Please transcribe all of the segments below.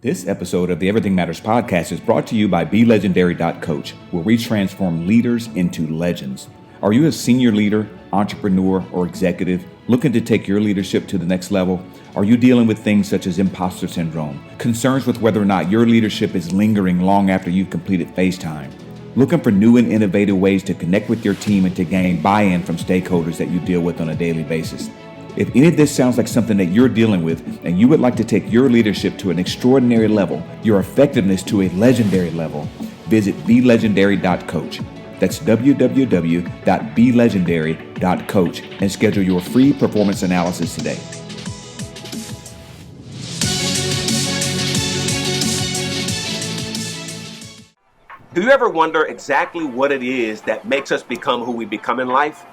This episode of the Everything Matters podcast is brought to you by BeLegendary.coach, where we transform leaders into legends. Are you a senior leader, entrepreneur, or executive looking to take your leadership to the next level? Are you dealing with things such as imposter syndrome, concerns with whether or not your leadership is lingering long after you've completed face time? Looking for new and innovative ways to connect with your team and to gain buy-in from stakeholders that you deal with on a daily basis? If any of this sounds like something that you're dealing with and you would like to take your leadership to an extraordinary level, your effectiveness to a legendary level, visit BeLegendary.coach. That's www.BeLegendary.coach and schedule your free performance analysis today. Do you ever wonder exactly what it is that makes us become who we become in life?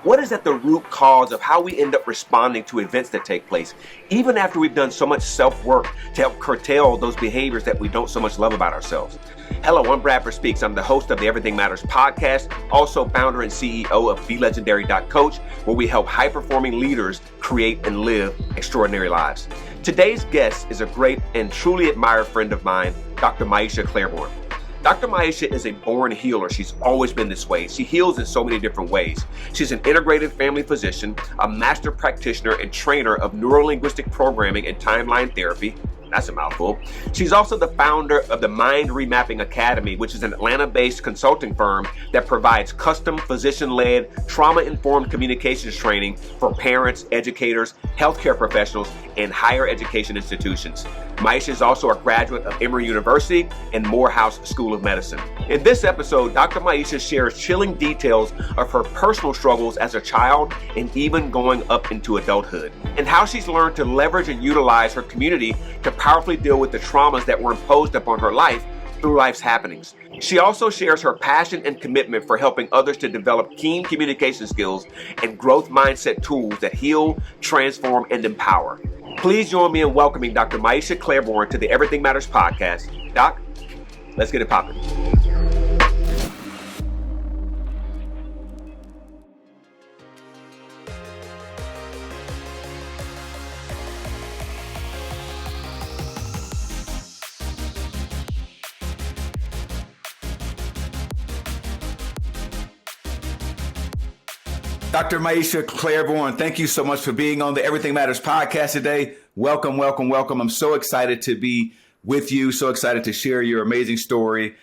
What is at the root cause of how we end up responding to events that take place, even after we've done so much self-work to help curtail those behaviors that we don't so much love about ourselves? Hello, I'm Bradford Speaks. I'm the host of the Everything Matters podcast, also founder and CEO of BeLegendary.coach, where we help high-performing leaders create and live extraordinary lives. Today's guest is a great and truly admired friend of mine, Dr. Maiysha Clairborne. Dr. Maiysha is a born healer. She's always been this way. She heals in so many different ways. She's an integrative family physician, a master practitioner and trainer of Neurolinguistic programming and timeline therapy. That's a mouthful. She's also the founder of the Mind Remapping Academy, which is an Atlanta-based consulting firm that provides custom physician-led, trauma-informed communications training for parents, educators, healthcare professionals, and higher education institutions. Maiysha is also a graduate of Emory University and Morehouse School of Medicine. In this episode, Dr. Maiysha shares chilling details of her personal struggles as a child and even going up into adulthood, and how she's learned to leverage and utilize her community to powerfully deal with the traumas that were imposed upon her life through life's happenings. She also shares her passion and commitment for helping others to develop keen communication skills and growth mindset tools that heal, transform, and empower. Please join me in welcoming Dr. Maiysha Clairborne to the Everything Matters podcast. Doc, let's get it popping. Dr. Maiysha Clairborne, thank you so much for being on the Everything Matters podcast today. Welcome, welcome, welcome. I'm so excited to be with you, so excited to share your amazing story,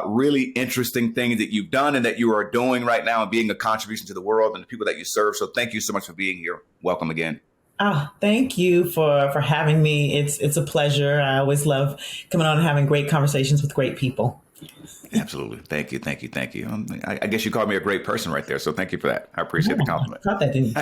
really interesting things that you've done and that you are doing right now and being a contribution to the world and the people that you serve. So thank you so much for being here. Welcome again. Oh, thank you for having me. It's a pleasure. I always love coming on and having great conversations with great people. Absolutely. Thank you. Thank you. Thank you. I guess you called me a great person right there. So thank you for that. I appreciate the compliment. I thought that, didn't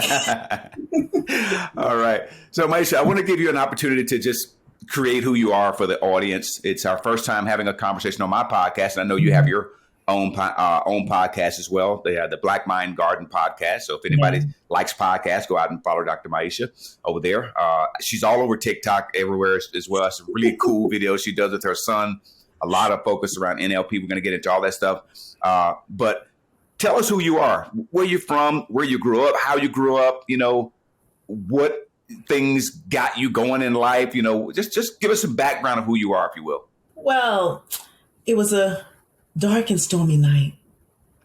you? All right. So Maiysha, I want to give you an opportunity to just create who you are for the audience. It's our first time having a conversation on my podcast. And I know you have your own podcast as well. They have the Black Mind Garden podcast. So if anybody likes podcasts, go out and follow Dr. Maiysha over there. She's all over TikTok everywhere as well. Some really cool videos she does with her son. A lot of focus around NLP. We're going to get into all that stuff. But tell us who you are, where you're from, where you grew up, how you grew up, what things got you going in life, just give us some background of who you are, if you will. Well, it was a dark and stormy night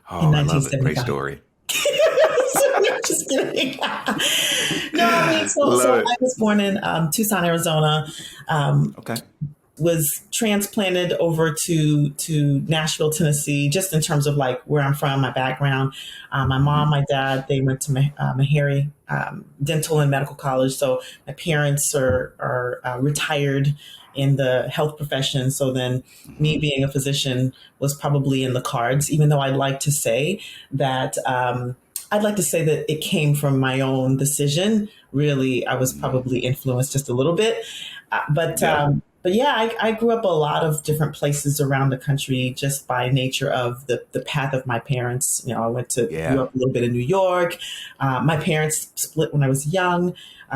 in 1975. I love it. Great story. Just kidding. No, I mean, so I was born in Tucson, Arizona. Okay. Was transplanted over to Nashville, Tennessee, just in terms of like where I'm from, my background. My mom, my dad, they went to Meharry Dental and Medical College. So my parents are retired in the health profession. So then me being a physician was probably in the cards, even though I'd like to say that it came from my own decision. Really, I was probably influenced just a little bit. But yeah, I grew up a lot of different places around the country just by nature of the path of my parents. I grew up a little bit in New York. My parents split when I was young.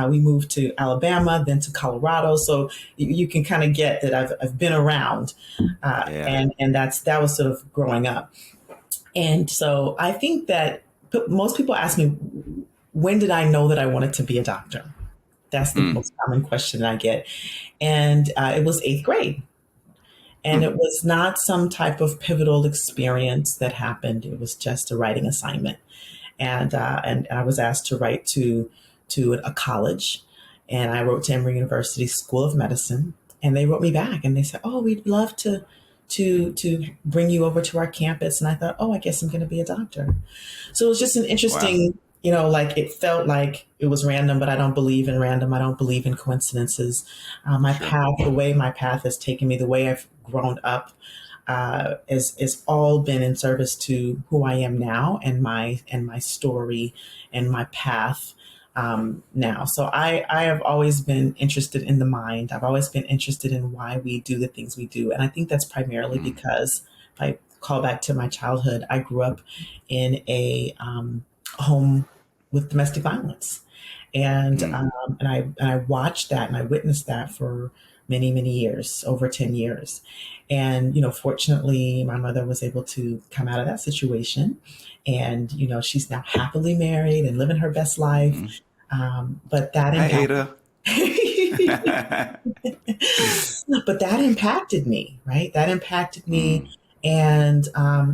We moved to Alabama, then to Colorado. So you can kind of get that I've been around, and that was sort of growing up. And so I think that most people ask me, when did I know that I wanted to be a doctor? That's the most common question that I get. And it was eighth grade. And it was not some type of pivotal experience that happened. It was just a writing assignment. And I was asked to write to a college. And I wrote to Emory University School of Medicine. And they wrote me back and they said, oh, we'd love to bring you over to our campus. And I thought, oh, I guess I'm going to be a doctor. So it was just an interesting, like it felt like it was random, but I don't believe in random. I don't believe in coincidences. My path, the way my path has taken me, the way I've grown up, is all been in service to who I am now and my story and my path. Now. So I have always been interested in the mind. I've always been interested in why we do the things we do. And I think that's primarily because if I call back to my childhood, I grew up in a home with domestic violence. And I watched that and I witnessed that for many, many years, over 10 years. And, fortunately, my mother was able to come out of that situation. And, she's now happily married and living her best life. But that but that impacted me, right? That impacted me. And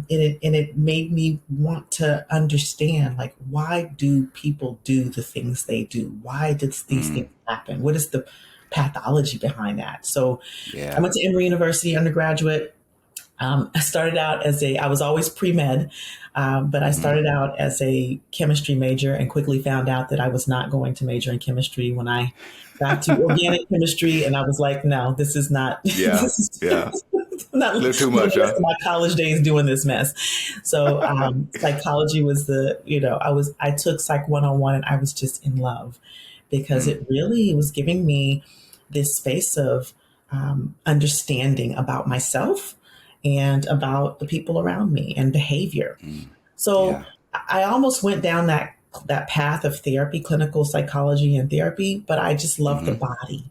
it made me want to understand, like, why do people do the things they do? Why did these things happen? What is the pathology behind that? So I went to Emory University undergraduate. I started out I was always pre-med, but I started out as a chemistry major and quickly found out that I was not going to major in chemistry when I got to organic chemistry. And I was like, no, this is not, not live too much, huh? My college days doing this mess. So psychology was I took Psych 101 and I was just in love because it really was giving me this space of understanding about myself and about the people around me and behavior. So I almost went down that path of therapy, clinical psychology and therapy, but I just love the body.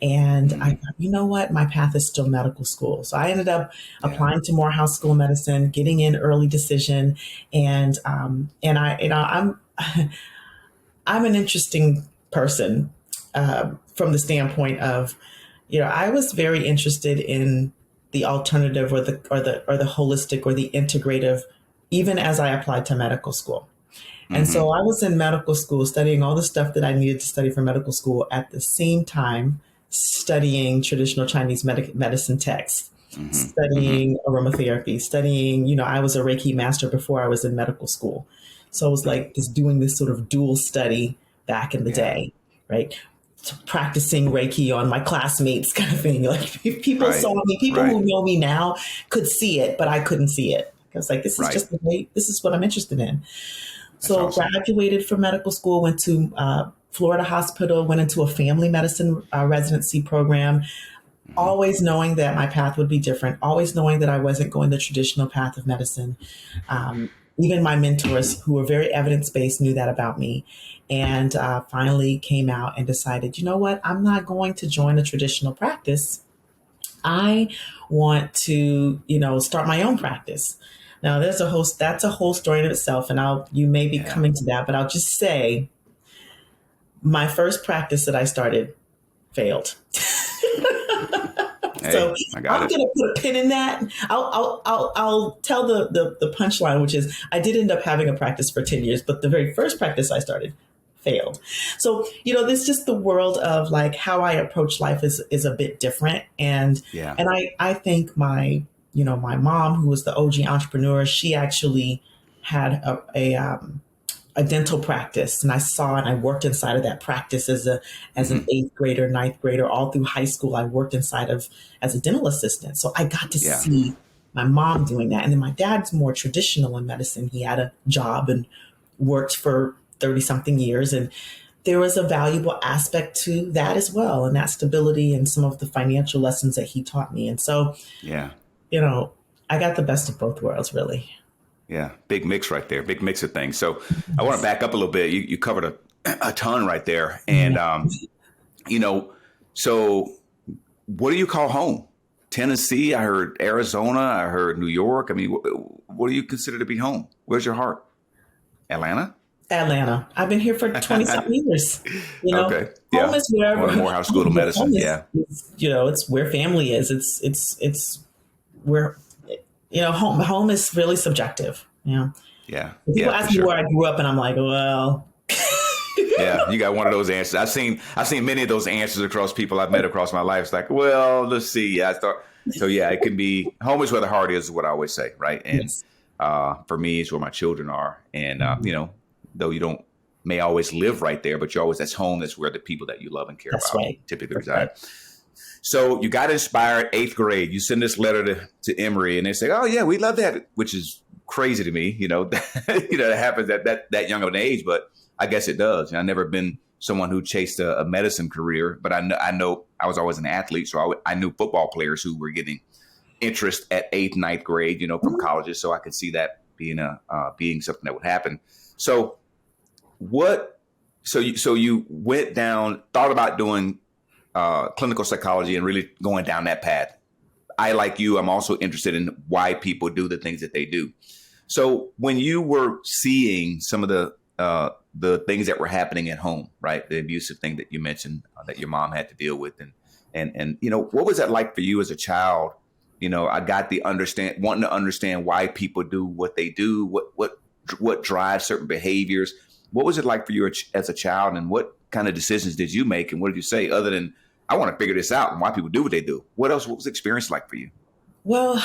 And I thought, you know what? My path is still medical school. So I ended up applying to Morehouse School of Medicine, getting in early decision. And I'm an interesting person from the standpoint of, I was very interested in the alternative or the holistic or the integrative, even as I applied to medical school. And so I was in medical school studying all the stuff that I needed to study for medical school at the same time studying traditional Chinese medicine texts, studying aromatherapy, studying, I was a Reiki master before I was in medical school. So I was like just doing this sort of dual study back in the day, right? Practicing Reiki on my classmates kind of thing. Like if people saw me, people who know me now could see it, but I couldn't see it. I was like, this is just the way, this is what I'm interested in. So graduated from medical school, went to Florida Hospital, went into a family medicine residency program, always knowing that my path would be different, always knowing that I wasn't going the traditional path of medicine. Even my mentors who were very evidence-based knew that about me. And finally came out and decided, you know what, I'm not going to join a traditional practice. I want to, start my own practice. Now that's a whole story in itself. And you may be coming to that, but I'll just say my first practice that I started failed. So I'm going to put a pin in that. I'll tell the punchline, which is I did end up having a practice for 10 years, but the very first practice I started failed. So, this just the world of like how I approach life is a bit different. And I think my mom, who was the OG entrepreneur, she actually had a dental practice, and I worked inside of that practice as an 8th grader, 9th grader, all through high school. I worked inside of as a dental assistant. So I got to see my mom doing that. And then my dad's more traditional in medicine. He had a job and worked for 30 something years. And there was a valuable aspect to that as well. And that stability and some of the financial lessons that he taught me. And so, I got the best of both worlds, really. Yeah, big mix right there, big mix of things. So I want to back up a little bit. You covered a ton right there. And, so what do you call home? Tennessee? I heard Arizona. I heard New York. I mean, what do you consider to be home? Where's your heart? Atlanta? Atlanta. I've been here for 20 something years. Okay. Home Yeah. is wherever. One of Morehouse School of Medicine. Home Yeah. is, it's where family is. It's where, home is really subjective. Yeah. People Yeah, for ask me sure. where I grew up, and I'm like, well, Yeah, you got one of those answers. I've seen many of those answers across people I've met across my life. It's like, well, let's see. Yeah, I thought so. Yeah, it can be home is where the heart is what I always say, right? And yes. for me, it's where my children are. And though you don't may always live right there, but you always that's home. That's where the people that you love and care That's about right. typically That's reside. right. So you got inspired 8th grade. You send this letter to Emory, and they say, "Oh yeah, we love that," which is crazy to me. That happens at that young of an age, but I guess it does. I've never been someone who chased a medicine career, but I know I was always an athlete, so I knew football players who were getting interest at 8th, 9th grade, from colleges. So I could see that being being something that would happen. So you went down, thought about doing clinical psychology and really going down that path. I, like you, I'm also interested in why people do the things that they do. So when you were seeing some of the things that were happening at home, right? The abusive thing that you mentioned that your mom had to deal with, and what was that like for you as a child? I got wanting to understand why people do what they do, what drives certain behaviors. What was it like for you as a child, and what kind of decisions did you make, and what did you say other than I want to figure this out and why people do what they do? What else? What was the experience like for you? Well,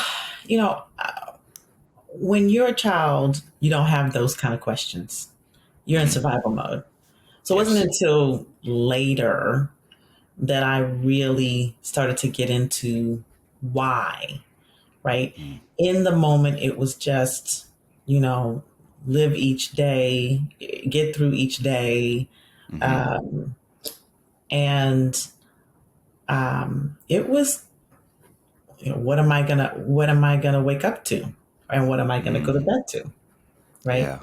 when you're a child, you don't have those kind of questions. You're in survival mode. So it wasn't until later that I really started to get into why, right? In the moment, it was just, live each day, get through each day. And it was, what am I gonna wake up to? And what am I gonna go to bed to? Right. Yeah.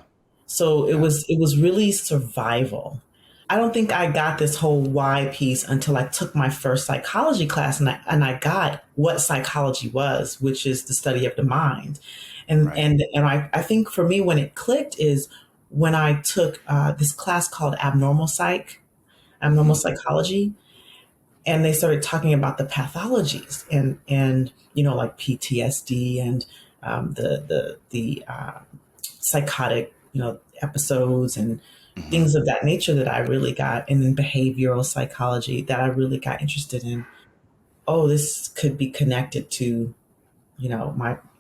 So it was really survival. I don't think I got this whole why piece until I took my first psychology class, and I got what psychology was, which is the study of the mind. And I think for me, when it clicked is when I took this class called abnormal psychology, and they started talking about the pathologies and like PTSD and the psychotic episodes and things of that nature that I really got, and then behavioral psychology that I really got interested in. Oh, this could be connected to,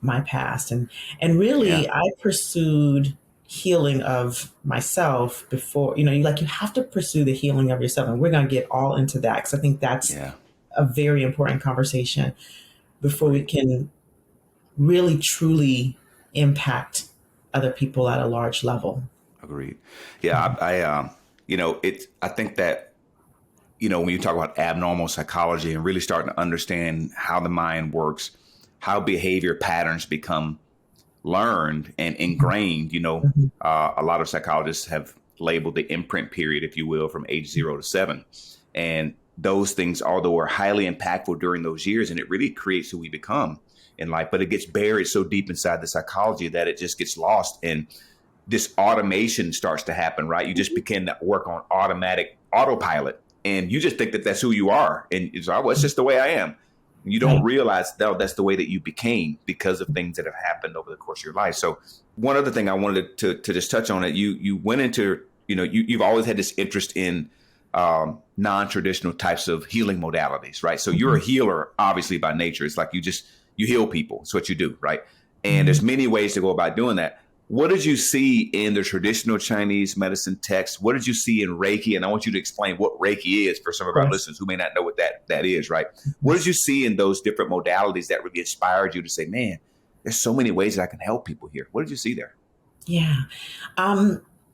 my past. And really I pursued healing of myself before, you have to pursue the healing of yourself. And we're going to get all into that, because I think that's a very important conversation before we can really truly impact other people at a large level. Agreed. Yeah, I think that, when you talk about abnormal psychology and really starting to understand how the mind works, how behavior patterns become learned and ingrained, a lot of psychologists have labeled the imprint period, if you will, from age 0 to 7. And those things, although are highly impactful during those years, and it really creates who we become in life, but it gets buried so deep inside the psychology that it just gets lost. And this automation starts to happen, right? You just begin to work on autopilot, and you just think that that's who you are. And it's, well, it's just the way I am. You don't realize that that's the way that you became because of things that have happened over the course of your life. So one other thing I wanted to just touch on it, you went into, you've always had this interest in non-traditional types of healing modalities, right? So you're a healer, obviously, by nature. It's like you heal people. It's what you do, right? And there's many ways to go about doing that. What did you see in the traditional Chinese medicine text? What did you see in Reiki? And I want you to explain what Reiki is for some of our listeners who may not know what that is, right? What did you see in those different modalities that really inspired you to say, man, there's so many ways that I can help people here? What did you see there? Yeah.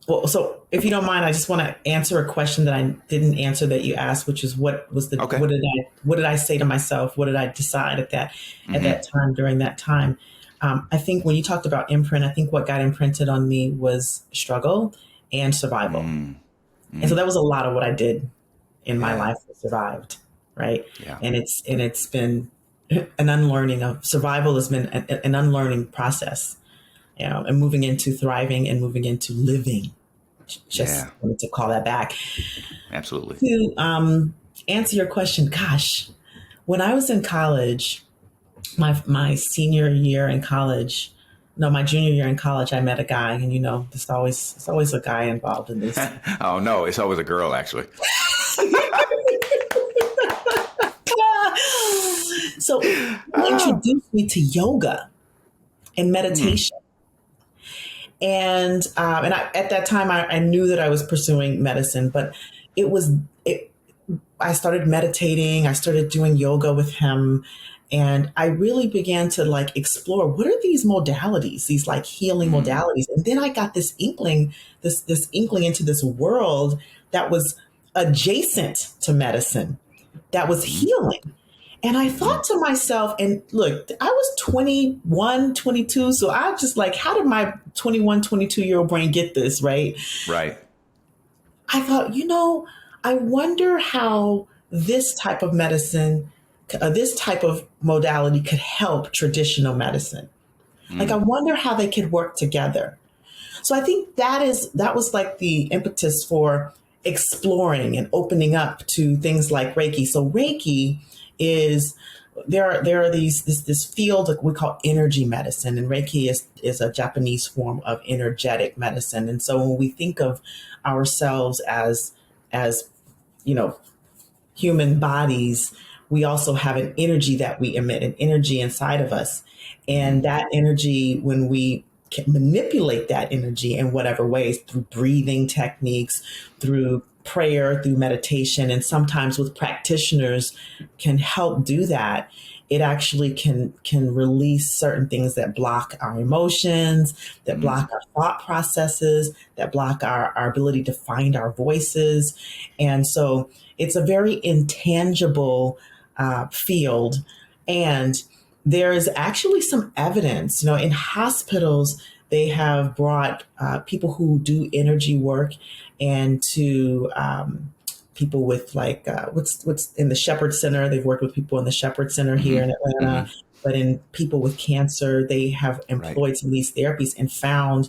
Well, so if you don't mind, I just want to answer a question that I didn't answer that you asked, which is what did I say to myself? What did I decide at that time, during that time? I think when you talked about imprint, I think what got imprinted on me was struggle and survival. And so that was a lot of what I did in my life, survived. Right. Yeah. And it's been an unlearning of survival has been an unlearning process, and moving into thriving and moving into living, Just Yeah, wanted to call that back. absolutely. To answer your question, gosh, when I was in college, my senior year in college, no, my junior year in college, I met a guy, and it's always a guy involved in this. Oh no, it's always a girl actually. So he Oh. introduced me to yoga and Hmm. meditation. At that time, I knew that I was pursuing medicine, but it was it. I started meditating. I started doing yoga with him, and I really began to like explore what are these modalities, these like healing Mm. modalities. And then I got this inkling into this world that was adjacent to medicine, that was Hmm. healing. And I Hmm. thought to myself, and look, I was 21, 22. So I just like, how did my 21, 22-year-old brain get this, right? Right. I thought, I wonder how this type of medicine, this type of modality could help traditional medicine. Like, I Mm. wonder how they could work together. So I think that was like the impetus for exploring and opening up to things like Reiki. So Reiki is there are this field that we call energy medicine, and Reiki is a Japanese form of energetic medicine. And so when we think of ourselves as you know human bodies, we also have an energy that we emit, an energy inside of us. And Hmm. that energy, when we can manipulate that energy in whatever ways, through breathing techniques, through prayer, through meditation, and sometimes with practitioners can help do that, it actually can release certain things that block our emotions, that block Mm. our thought processes, that block our ability to find our voices. And so it's a very intangible field. And there is actually some evidence, in hospitals, they have brought people who do energy work and to people with like what's in the Shepherd Center. They've worked with people in the Shepherd Center here Hmm. in Hmm. Atlanta, but in people with cancer, they have Right. employed some of these therapies and found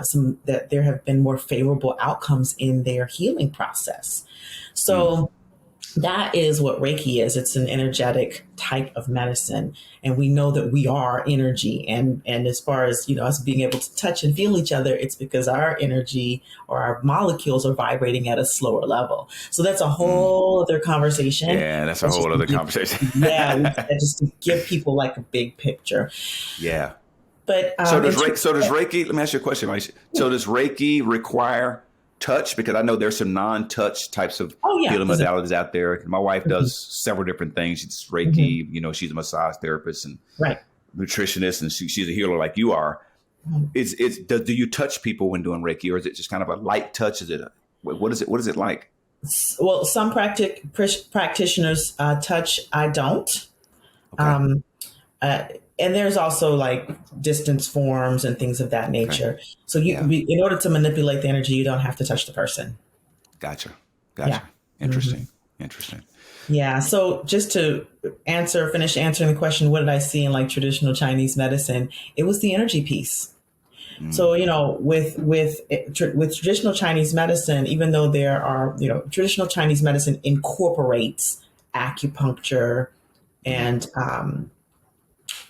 some that there have been more favorable outcomes in their healing process. Mm. So that is what Reiki is. It's an energetic type of medicine, and we know that we are energy. And as far as us being able to touch and feel each other, it's because our energy or our molecules are vibrating at a slower level. So that's a Mm. whole other conversation. Yeah, that's a That's just whole to other give, conversation. yeah, that's just to give people like a big picture. Yeah. But So does in Reiki? terms So does of, Reiki? Let me ask you a question, Maiysha. So does Reiki require touch? Because I know there's some non-touch types of oh yeah, healing there's a modalities out there. My wife mhm, does several different things. She's mhm, Reiki. She's a massage therapist and right. nutritionist, and she's a healer like you are. Do you touch people when doing Reiki, or is it just kind of a light touch? What is it? What is it like? Well, some practitioners touch. I don't. Okay. Um, uh, and there's also like distance forms and things of that Okay. nature. So Yeah. in order to manipulate the energy, you don't have to touch the person. Gotcha. Yeah. Gotcha. hmm Interesting. Interesting. Yeah. So just to finish answering the question, what did I see in like traditional Chinese medicine? It was the energy piece. So Mm. with traditional Chinese medicine, even though there are traditional Chinese medicine incorporates acupuncture Mm. and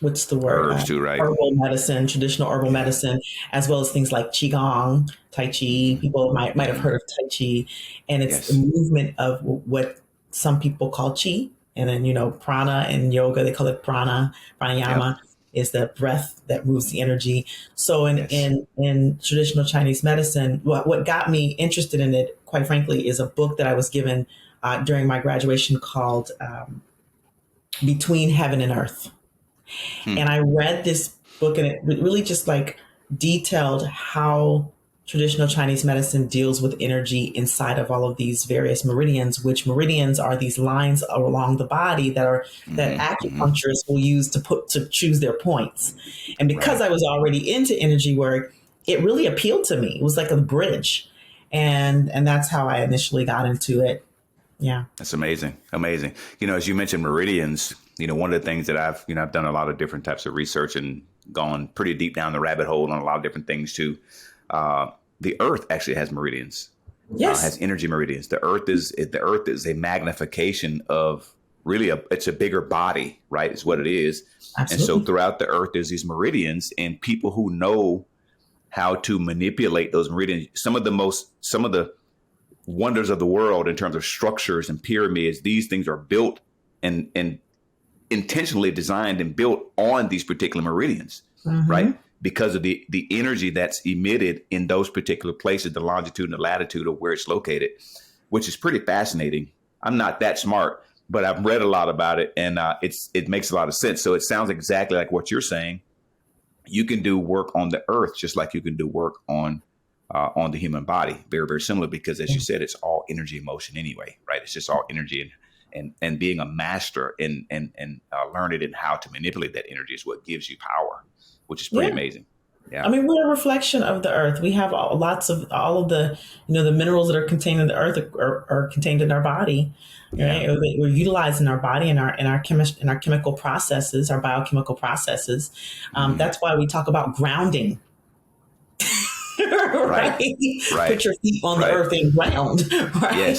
what's the word? Herbs too, right? Herbal medicine, traditional herbal Yeah. medicine, as well as things like qigong, tai chi. Mm. People might have Mm. heard of tai chi, and it's the Yes. movement of what some people call chi, and then prana and yoga they call it Yep. pranayama is the breath that moves the energy. So Yes. in traditional Chinese medicine, what got me interested in it, quite frankly, is a book that I was given during my graduation called Between Heaven and Earth. Hmm. And I read this book, and it really just like detailed how traditional Chinese medicine deals with energy inside of all of these various meridians, which meridians are these lines along the body that Hmm. Hmm. acupuncturists will use to choose their points. And because Right. I was already into energy work, it really appealed to me. It was like a bridge. And that's how I initially got into it. Yeah. That's amazing. Amazing. As you mentioned meridians, one of the things that I've done a lot of different types of research and gone pretty deep down the rabbit hole on a lot of different things too. the Earth actually has meridians. Yes. Has energy meridians. The Earth is a magnification of really it's a bigger body, right? Is what it is. Absolutely. And so throughout the Earth, there's these meridians, and people who know how to manipulate those meridians. Some of the wonders of the world in terms of structures and pyramids, these things are built and intentionally designed and built on these particular meridians, right? Because of the energy that's emitted in those particular places, the longitude and the latitude of where it's located, which is pretty fascinating. I'm not that smart, but I've read a lot about it, and it makes a lot of sense. So it sounds exactly like what you're saying. You can do work on the Earth just like you can do work on the human body. Very, very similar, because as you said, it's all energy and motion anyway, right? It's just all energy, and being a master and learning in how to manipulate that energy is what gives you power, which is pretty amazing. Yeah. I mean, we're a reflection of the Earth. We have lots of all of the, the minerals that are contained in the Earth are contained in our body. Right? Yeah. We're utilized in our body and our chemical processes, our biochemical processes. That's why we talk about grounding. Right. Put your feet on the earth and ground. Right.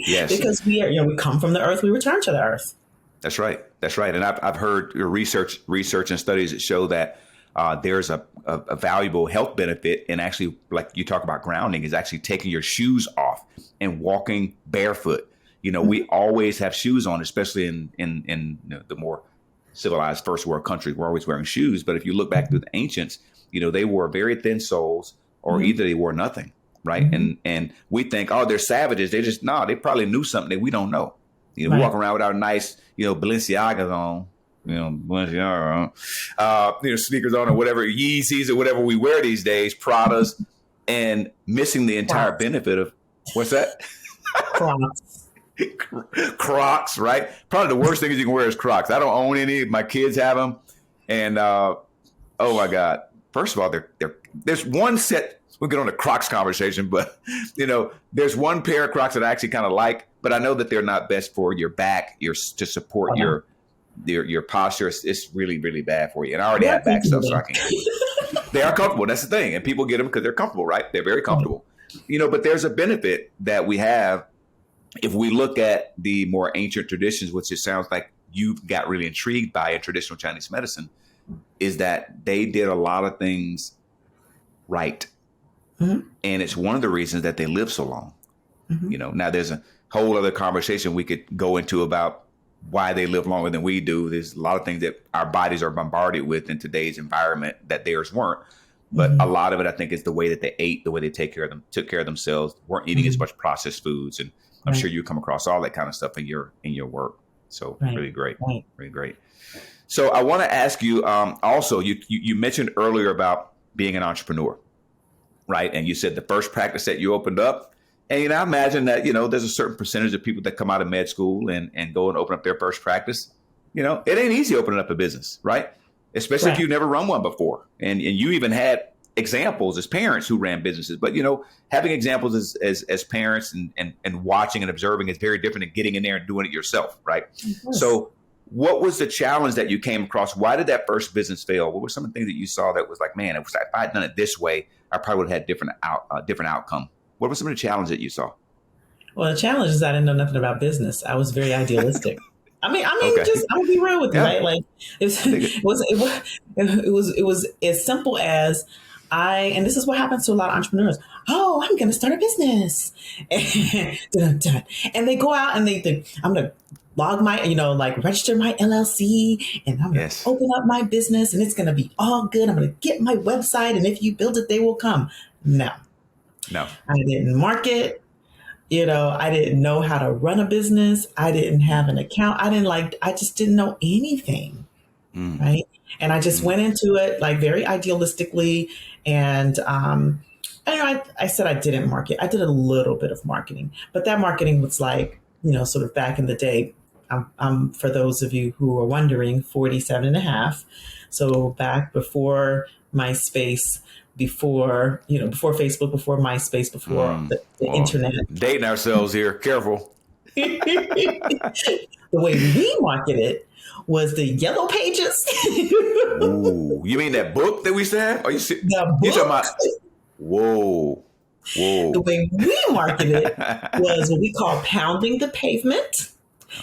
Yes. Because we come from the earth, we return to the earth. That's right. And I've heard your research and studies that show that there's a valuable health benefit in actually, like you talk about grounding, is actually taking your shoes off and walking barefoot. We always have shoes on, especially in the more civilized first world countries. We're always wearing shoes. But if you look back to the ancients, they wore very thin soles, or either they wore nothing. Right. And we think, oh, they're savages. They probably knew something that we don't know. We walk around with our nice, Balenciagas on. Sneakers on, or whatever, Yeezys or whatever we wear these days, Pradas, and missing the entire benefit of what's that? Crocs, right? Probably the worst thing you can wear is Crocs. I don't own any. My kids have them, and oh my God! First of all, there's one set. We'll get on the Crocs conversation, but there's one pair of Crocs that I actually kind of like, but I know that they're not best for your back, to support your posture. It's really, really bad for you. And I already have back stuff, so I can't. They are comfortable. That's the thing. And people get them because they're comfortable, right? They're very comfortable. But there's a benefit that we have if we look at the more ancient traditions, which it sounds like you got really intrigued by in traditional Chinese medicine, is that they did a lot of things right. And it's one of the reasons that they live so long. Now there's a whole other conversation we could go into about why they live longer than we do. There's a lot of things that our bodies are bombarded with in today's environment that theirs weren't. But a lot of it, I think, is the way that they ate, the way they took care of themselves, weren't eating as much processed foods. And I'm sure you come across all that kind of stuff in your work. So really great. Really great. So I want to ask you also, you mentioned earlier about being an entrepreneur, right? And you said the first practice that you opened up. And I imagine that, there's a certain percentage of people that come out of med school and go and open up their first practice. It ain't easy opening up a business, right? Especially if you've never run one before. And you even had examples as parents who ran businesses. But, having examples as parents and watching and observing is very different than getting in there and doing it yourself, right? So what was the challenge that you came across? Why did that first business fail? What were some of the things that you saw that was like, man, if I'd done it this way, I probably would have had different outcome? What were some of the challenges that you saw? Well, the challenge is I didn't know nothing about business. I was very idealistic. I'm gonna be real with you, right? Like it was as simple as and this is what happens to a lot of entrepreneurs. Oh, I'm gonna start a business, and they go out and they think I'm gonna log my, register my LLC, and I'm gonna open up my business, and it's gonna be all good. I'm gonna get my website, and if you build it, they will come. No, I didn't market. I didn't know how to run a business. I didn't have an account. I just didn't know anything. Right. And I just went into it very idealistically. And, I said I didn't market. I did a little bit of marketing, but that marketing was sort of back in the day. I'm for those of you who are wondering, 47 and a half. So back before MySpace, before Facebook, before MySpace, before the internet. Dating ourselves here. Careful. The way we marketed was the yellow pages. Ooh, you mean that book that we used to have? Are you the book? You're talking about, whoa. Whoa. The way we marketed it was what we call pounding the pavement.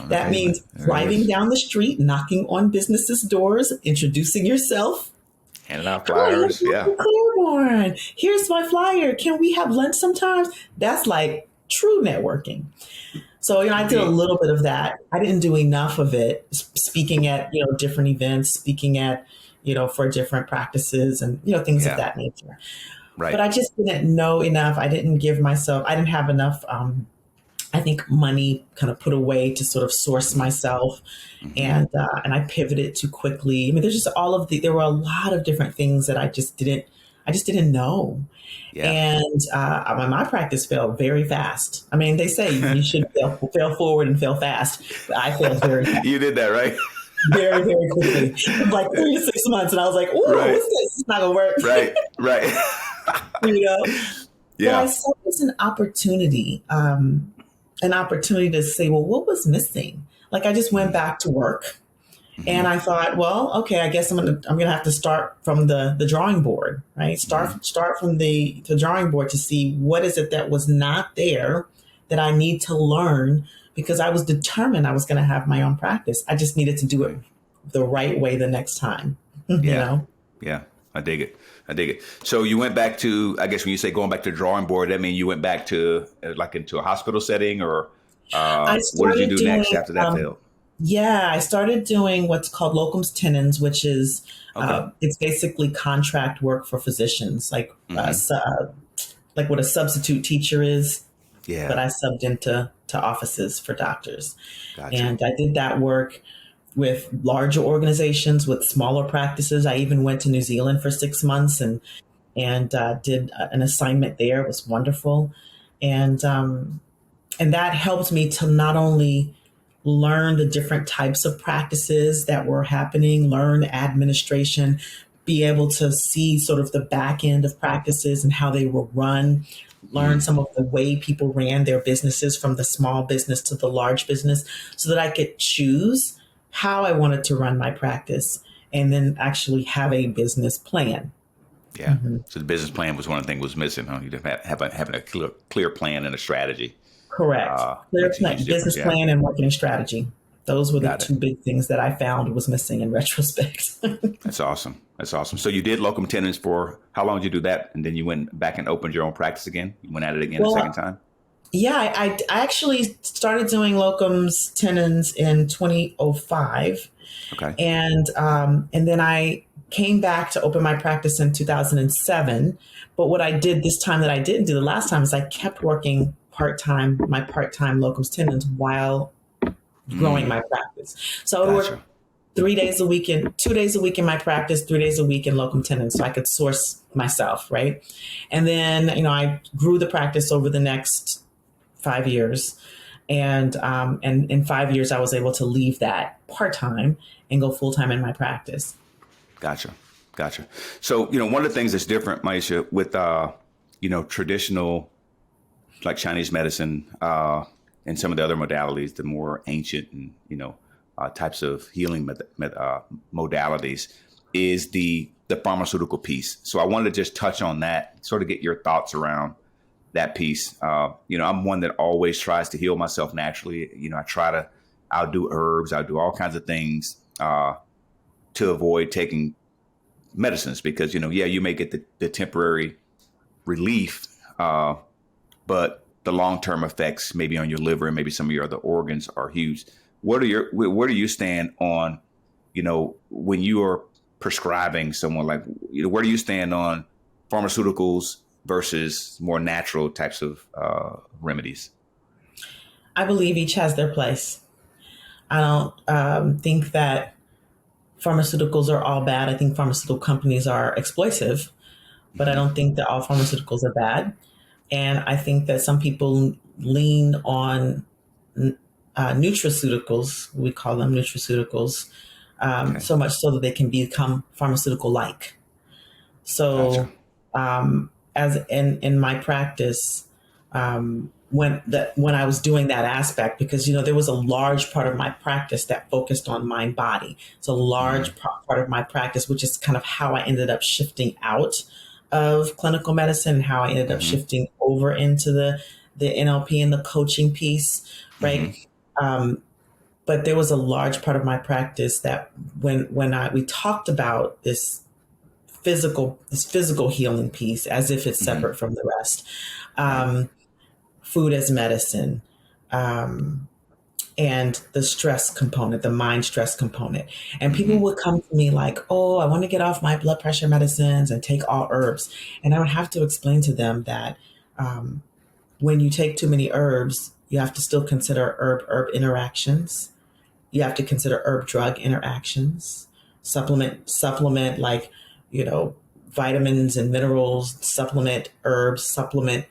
That means driving down the street, knocking on businesses' doors, introducing yourself. Handing out Hi, I'm flyers. Yeah. Maiysha Clairborne. Here's my flyer. Can we have lunch sometimes? That's like true networking. So, I did a little bit of that. I didn't do enough of it, speaking at, different events, speaking at, for different practices and, things of that nature. Right. But I just didn't know enough. I didn't have enough, I think, money kind of put away to sort of source myself. And I pivoted too quickly. I mean, there were a lot of different things that I just didn't know. Yeah. And my practice failed very fast. I mean, they say you should fail forward and fail fast. But I failed very fast. You did that, right? Very, very quickly. Like 3 to 6 months. And I was like, ooh, what's this? It's not going to work. Right. Yeah. But I saw it as an opportunity to say, well, what was missing? Like, I just went back to work. And I thought, well, okay, I guess I'm gonna have to start from the drawing board, right? Start from the drawing board to see what is it that was not there that I need to learn, because I was determined I was going to have my own practice. I just needed to do it the right way the next time. Yeah, I dig it. So you went back to, I guess when you say going back to the drawing board, that means you went back to into a hospital setting, or what did you do next after that failed? Yeah, I started doing what's called locums tenens, which is it's basically contract work for physicians, like what a substitute teacher is. Yeah. But I subbed into offices for doctors. Gotcha. And I did that work with larger organizations, with smaller practices. I even went to New Zealand for 6 months and did an assignment there. It was wonderful, and that helped me to not only learn the different types of practices that were happening, learn administration, be able to see sort of the back end of practices and how they were run, learn some of the way people ran their businesses, from the small business to the large business, so that I could choose how I wanted to run my practice and then actually have a business plan. Yeah. So the business plan was one of the things was missing, huh? You having a clear plan and a strategy. Correct. Clear business plan and marketing strategy. Those were the two big things that I found was missing in retrospect. That's awesome. So you did locum tenens for, how long did you do that? And then you went back and opened your own practice again? You went at it again a second time? Yeah, I actually started doing locums tenens in 2005. Okay. And then I came back to open my practice in 2007. But what I did this time that I didn't do the last time is I kept working my part-time locums tenens while growing my practice. So I would work 3 days a week and 2 days a week in my practice, 3 days a week in locum tenens, so I could source myself, right? And then, I grew the practice over the next 5 years. And in 5 years, I was able to leave that part-time and go full-time in my practice. Gotcha. So, one of the things that's different, Maiysha, with, traditional, like Chinese medicine, and some of the other modalities, the more ancient and, types of healing modalities, is the pharmaceutical piece. So I wanted to just touch on that, sort of get your thoughts around that piece. I'm one that always tries to heal myself naturally. I'll do herbs, I'll do all kinds of things to avoid taking medicines, because, you may get the temporary relief, but the long-term effects maybe on your liver and maybe some of your other organs are huge. Where do you stand on, when you are prescribing someone, like, where do you stand on pharmaceuticals versus more natural types of remedies? I believe each has their place. I don't think that pharmaceuticals are all bad. I think pharmaceutical companies are exploitive, but I don't think that all pharmaceuticals are bad. And I think that some people lean on nutraceuticals, we call them nutraceuticals, so much so that they can become pharmaceutical-like. So as in my practice, when I was doing that aspect, because, there was a large part of my practice that focused on mind body. It's a large part of my practice, which is kind of how I ended up shifting out of clinical medicine and how I ended up shifting over into the NLP and the coaching piece, right? But there was a large part of my practice that when we talked about this physical healing piece as if it's separate from the rest, food as medicine, and the stress component, the mind stress component. And people would come to me like, oh, I want to get off my blood pressure medicines and take all herbs. And I would have to explain to them that when you take too many herbs, you have to still consider herb interactions. You have to consider herb drug interactions, supplement like, vitamins and minerals, supplement herbs, supplement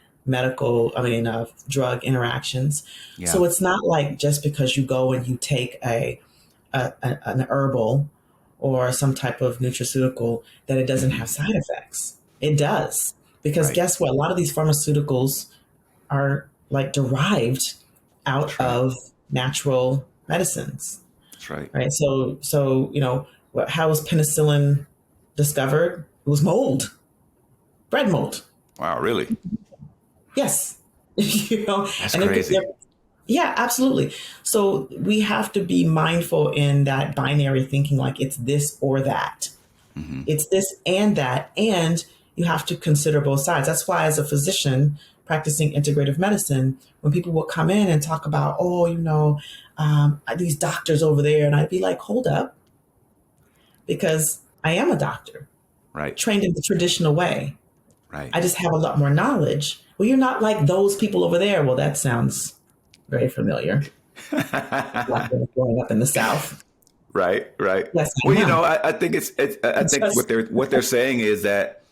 drug interactions. Yeah. So it's not like just because you go and you take an herbal or some type of nutraceutical that it doesn't have side effects. It does. Because guess what? A lot of these pharmaceuticals are like derived out of natural medicines. That's right. Right. So, how was penicillin discovered? It was mold, bread mold. Wow, really? Yes. That's crazy. Yeah, absolutely. So we have to be mindful in that binary thinking, like it's this or that. It's this and that. And you have to consider both sides. That's why as a physician practicing integrative medicine, when people will come in and talk about, these doctors over there, and I'd be like, hold up, because I am a doctor, trained in the traditional way. Right. I just have a lot more knowledge. Well, you're not like those people over there. Well, that sounds very familiar. Like growing up in the South. Right. Yes, I think I think what they're saying is that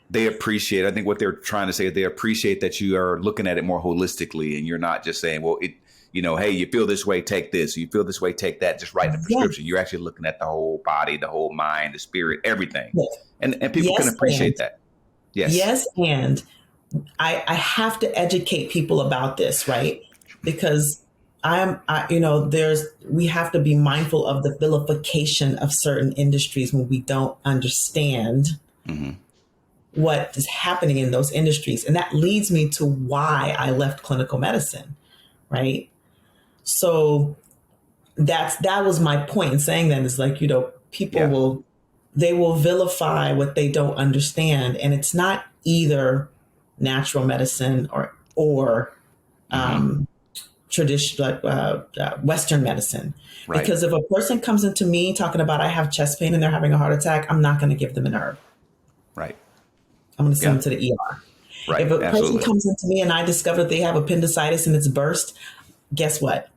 they appreciate. I think what they're trying to say is they appreciate that you are looking at it more holistically, and you're not just saying, well, hey, you feel this way, take this. You feel this way, take that. Just write the prescription. You're actually looking at the whole body, the whole mind, the spirit, everything. Yes. And people can appreciate that. Yes, and I have to educate people about this, right? Because we have to be mindful of the vilification of certain industries when we don't understand what is happening in those industries. And that leads me to why I left clinical medicine, right? So that was my point in saying that, is like, people will vilify what they don't understand. And it's not either natural medicine or traditional Western medicine. Right. Because if a person comes into me talking about I have chest pain and they're having a heart attack, I'm not going to give them an herb. Right. I'm going to send them to the ER. Right. If a person comes into me and I discover that they have appendicitis and it's burst, guess what?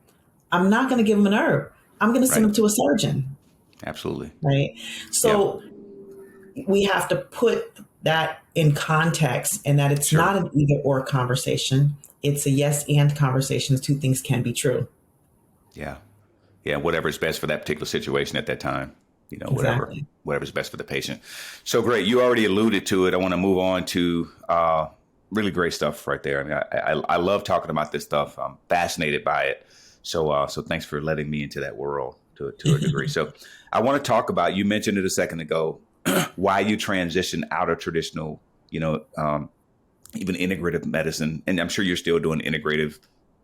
I'm not going to give them an herb. I'm going to send them to a surgeon. Absolutely. Right. So we have to put that in context, and that it's not an either or conversation. It's a yes and conversation. The two things can be true. Yeah. Yeah. Whatever's best for that particular situation at that time, whatever's best for the patient. So great. You already alluded to it. I want to move on to really great stuff right there. I mean, I love talking about this stuff. I'm fascinated by it. So thanks for letting me into that world to a degree. So I want to talk about, you mentioned it a second ago, why you transitioned out of traditional, even integrative medicine. And I'm sure you're still doing integrative,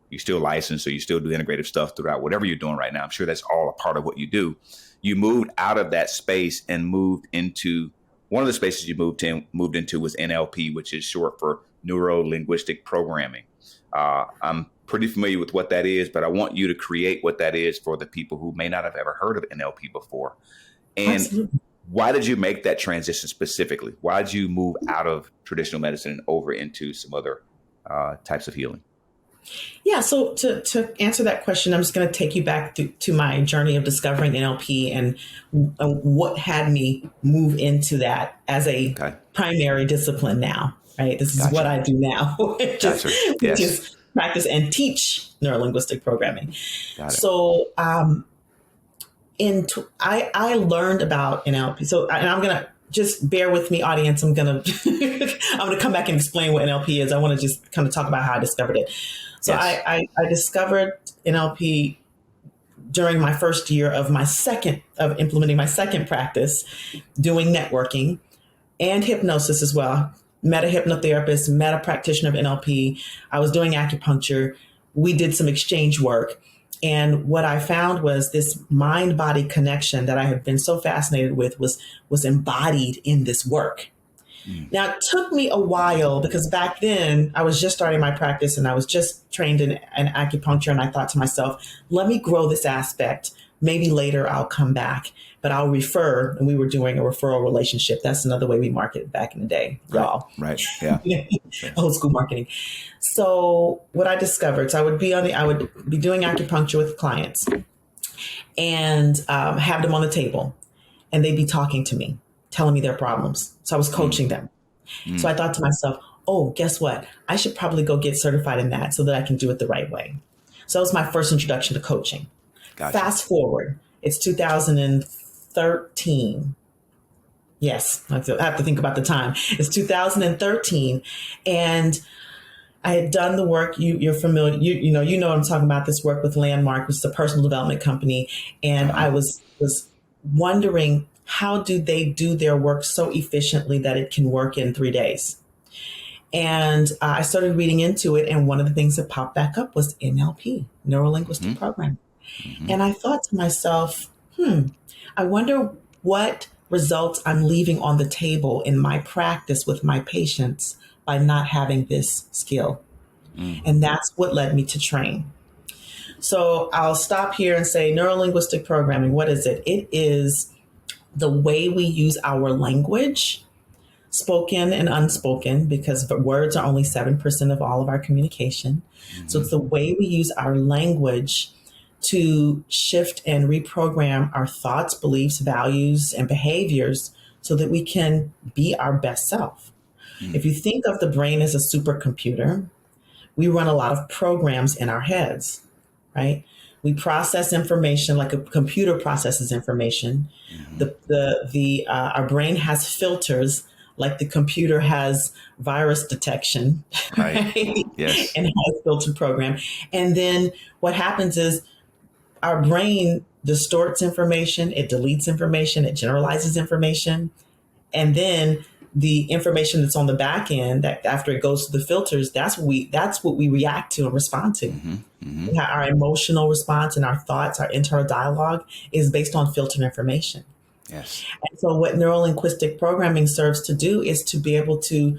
you're still licensed, so you still do integrative stuff throughout whatever you're doing right now. I'm sure that's all a part of what you do. You moved out of that space and moved into, one of the spaces you moved into was NLP, which is short for Neurolinguistic Programming. I'm pretty familiar with what that is, but I want you to create what that is for the people who may not have ever heard of NLP before. And Absolutely. Why did you make that transition specifically? Why did you move out of traditional medicine and over into some other types of healing? Yeah. So to answer that question, I'm just going to take you back to my journey of discovering NLP and what had me move into that as a primary discipline now, right? This is what I do now, which is practice and teach neurolinguistic programming. So I learned about NLP. So and I'm going to just bear with me, audience. I'm going to come back and explain what NLP is. I want to just kind of talk about how I discovered it. So I discovered NLP during my first year of implementing my second practice, doing networking. and hypnosis as well. Met a hypnotherapist, met a practitioner of NLP. I was doing acupuncture. We did some exchange work. And what I found was this mind-body connection that I had been so fascinated with was embodied in this work. Now, it took me a while because back then I was just starting my practice and I was just trained in acupuncture. And I thought to myself, let me grow this aspect. Maybe later I'll come back, but I'll refer. And we were doing a referral relationship. That's another way we marketed back in the day, y'all. Right. Yeah. Old school marketing. So what I discovered, so I would be doing acupuncture with clients and have them on the table, and they'd be talking to me, telling me their problems. So I was coaching them. So I thought to myself, oh, guess what? I should probably go get certified in that so that I can do it the right way. So that was my first introduction to coaching. Gotcha. Fast forward, it's 2013. Yes, I have to think about the time. It's 2013, and I had done the work. You're familiar. You know what I'm talking about. This work with Landmark, which is a personal development company, and I was wondering, how do they do their work so efficiently that it can work in 3 days? And I started reading into it. And one of the things that popped back up was NLP, Neurolinguistic Programming. And I thought to myself, I wonder what results I'm leaving on the table in my practice with my patients by not having this skill. And that's what led me to train. So I'll stop here and say neurolinguistic programming. What is it? It is the way we use our language, spoken and unspoken, because words are only 7% of all of our communication. So it's the way we use our language to shift and reprogram our thoughts, beliefs, values, and behaviors so that we can be our best self. If you think of the brain as a supercomputer, we run a lot of programs in our heads, right? We process information like a computer processes information. Our brain has filters like the computer has virus detection, right? Yes. And has filtered program. And then what happens is our brain distorts information, it deletes information, it generalizes information. And then the information that's on the back end, that after it goes through the filters, that's what we react to and respond to. Our emotional response and our thoughts, our internal dialogue is based on filtered information. Yes. And so what neurolinguistic programming serves to do is to be able to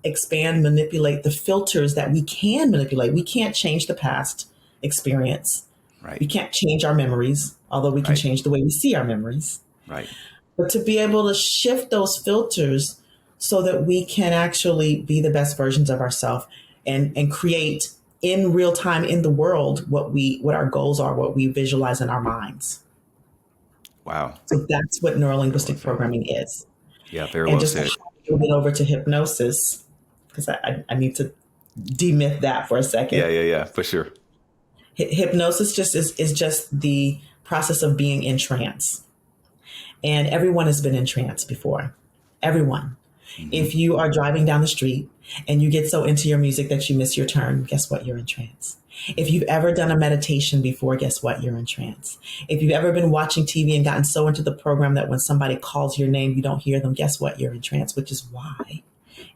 expand, manipulate the filters that we can manipulate. We can't change the past experience. Right. We can't change our memories, although we can change the way we see our memories. Right. But to be able to shift those filters so that we can actually be the best versions of ourselves and create in real time in the world what our goals are, what we visualize in our minds. Wow. So that's what neurolinguistic programming is. Yeah, very well said. And just to move it over to hypnosis, because I need to demyth that for a second. Yeah, for sure. Hypnosis is just the process of being in trance. And everyone has been in trance before. Everyone. If you are driving down the street and you get so into your music that you miss your turn, guess what? You're in trance. If you've ever done a meditation before, guess what? You're in trance. If you've ever been watching TV and gotten so into the program that when somebody calls your name, you don't hear them, guess what? You're in trance, which is why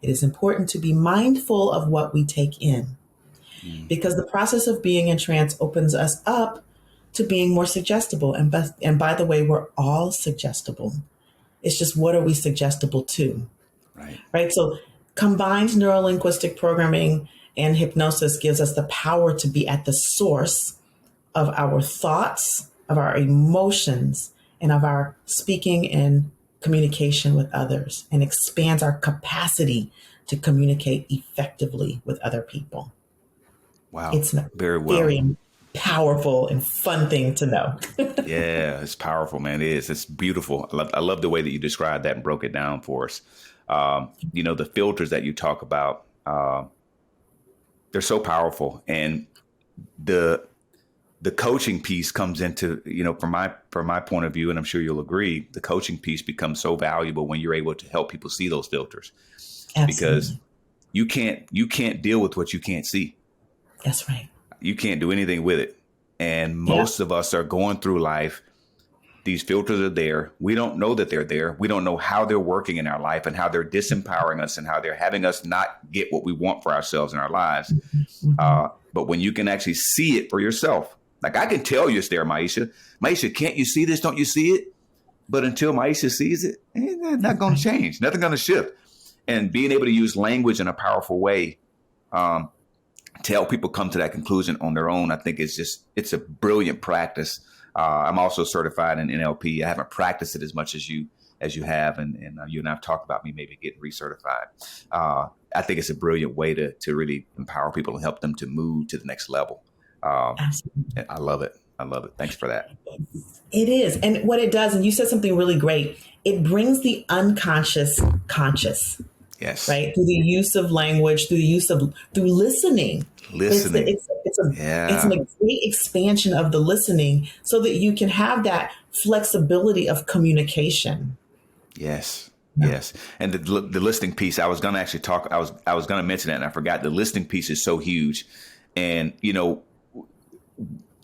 it is important to be mindful of what we take in. Because the process of being in trance opens us up to being more suggestible. And by the way, we're all suggestible. It's just, what are we suggestible to? Right. So combined neurolinguistic programming and hypnosis gives us the power to be at the source of our thoughts, of our emotions, and of our speaking and communication with others, and expands our capacity to communicate effectively with other people. Wow. It's very powerful and fun thing to know. Yeah, it's powerful, man. It is. It's beautiful. I love the way that you described that and broke it down for us. The filters that you talk about, they're so powerful. And the coaching piece comes into, from my point of view, and I'm sure you'll agree, the coaching piece becomes so valuable when you're able to help people see those filters. Absolutely. Because you can't deal with what you can't see. That's right. You can't do anything with it. And most of us are going through life these filters are there. We don't know that they're there. We don't know how they're working in our life and how they're disempowering us and how they're having us not get what we want for ourselves in our lives. But when you can actually see it for yourself, like I can tell you it's there, Maiysha. Maiysha, can't you see this? Don't you see it? But until Maiysha sees it, it's not going to change. Nothing's going to shift. And being able to use language in a powerful way to help people come to that conclusion on their own, I think it's a brilliant practice. I'm also certified in NLP. I haven't practiced it as much as you have, and you and I have talked about me maybe getting recertified. I think it's a brilliant way to really empower people and help them to move to the next level. Absolutely. I love it. I love it. Thanks for that. It is. And what it does, and you said something really great, it brings the unconscious conscious. Yes. Right. Through the use of language, through listening. Listening. It's a great expansion of the listening so that you can have that flexibility of communication. Yes. Yes. And the listening piece, I was going to actually talk, I was going to mention that and I forgot. The listening piece is so huge. And,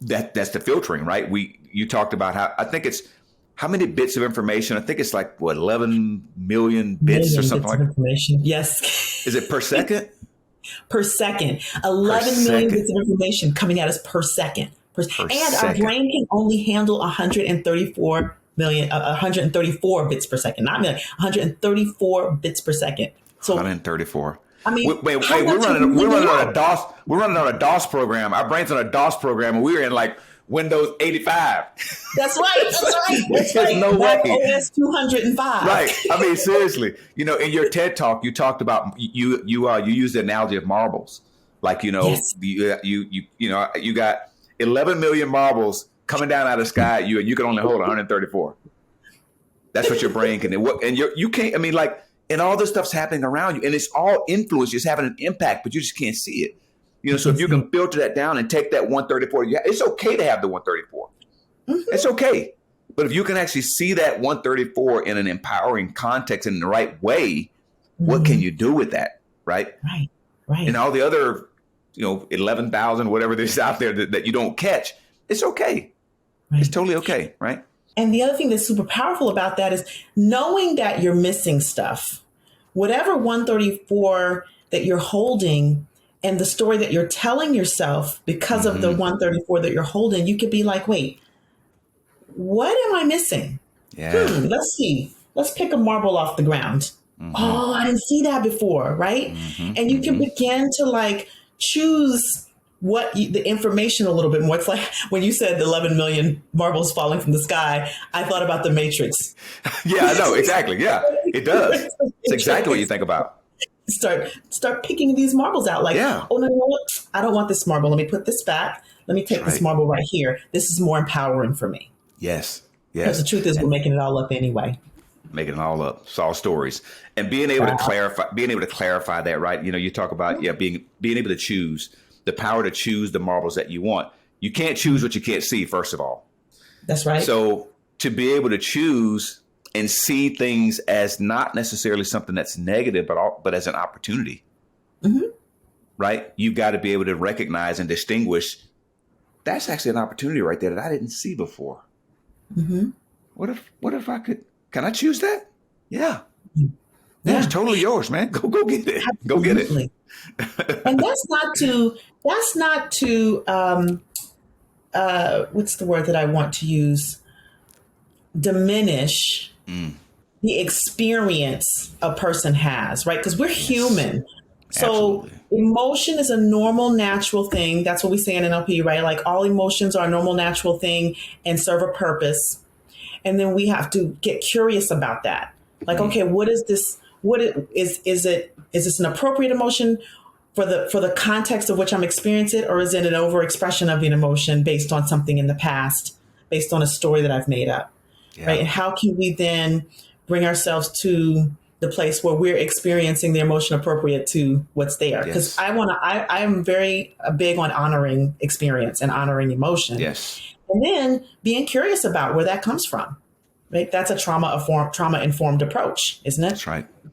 that's the filtering, right? You talked about how many bits of information? I think it's like 11 million bits or something like that. Information. Yes. Is it per second? Per second. 11 million bits of information coming at us per second. Our brain can only handle 134 bits per second, not million, 134 bits per second. So 134. I mean, we're running on a DOS. We're running on a DOS program. Our brain's on a DOS program, and we're in like Windows 85. That's right. That's right. No way. OS 205. Right. I mean, seriously. In your TED talk, you talked about you used the analogy of marbles. Like yes. you got 11 million marbles coming down out of the sky at you, and you can only hold 134. That's what your brain can do. And you can't. I mean, like. And all this stuff's happening around you, and it's all influence. It's having an impact, but you just can't see it. So if you can filter that down and take that 134, it's okay to have the 134. Mm-hmm. It's okay. But if you can actually see that 134 in an empowering context in the right way, what can you do with that? Right. Right. And all the other, 11,000, whatever there's out there that you don't catch, it's okay. Right. It's totally okay. Right. And the other thing that's super powerful about that is knowing that you're missing stuff. Whatever 134 that you're holding and the story that you're telling yourself because of the 134 that you're holding, you could be like, wait, what am I missing? Yeah. Let's see. Let's pick a marble off the ground. Mm-hmm. Oh, I didn't see that before, right? Mm-hmm. And you can begin to choose the information a little bit more. It's like when you said 11 million marbles falling from the sky, I thought about the Matrix. Yeah, I know. Exactly. Yeah, it does. It's exactly what you think about. Start picking these marbles out. Oh, no, I don't want this marble. Let me put this back. Let me take this marble right here. This is more empowering for me. Yes. Because the truth is we're making it all up anyway. Making it all up. It's all stories. And being able to clarify that, right? You talk about, being able to choose. The power to choose the marbles that you want. You can't choose what you can't see, first of all. That's right. So to be able to choose and see things as not necessarily something that's negative, but as an opportunity, right? You've got to be able to recognize and distinguish. That's actually an opportunity right there that I didn't see before. Mm-hmm. What if I could? Can I choose that? Yeah. Yeah, it's totally yours, man. Go get it. Absolutely. Go get it. And that's not to what's the word that I want to use? Diminish the experience a person has, right? Because we're human. So absolutely. Emotion is a normal, natural thing. That's what we say in NLP, right? Like all emotions are a normal, natural thing and serve a purpose. And then we have to get curious about that. Like, okay, what is this? Is this an appropriate emotion for the context of which I'm experiencing it, or is it an overexpression of an emotion based on something in the past, based on a story that I've made up, right? And how can we then bring ourselves to the place where we're experiencing the emotion appropriate to what's there? Because I'm very big on honoring experience and honoring emotion. Yes. And then being curious about where that comes from. Right? That's a trauma-informed approach, isn't it?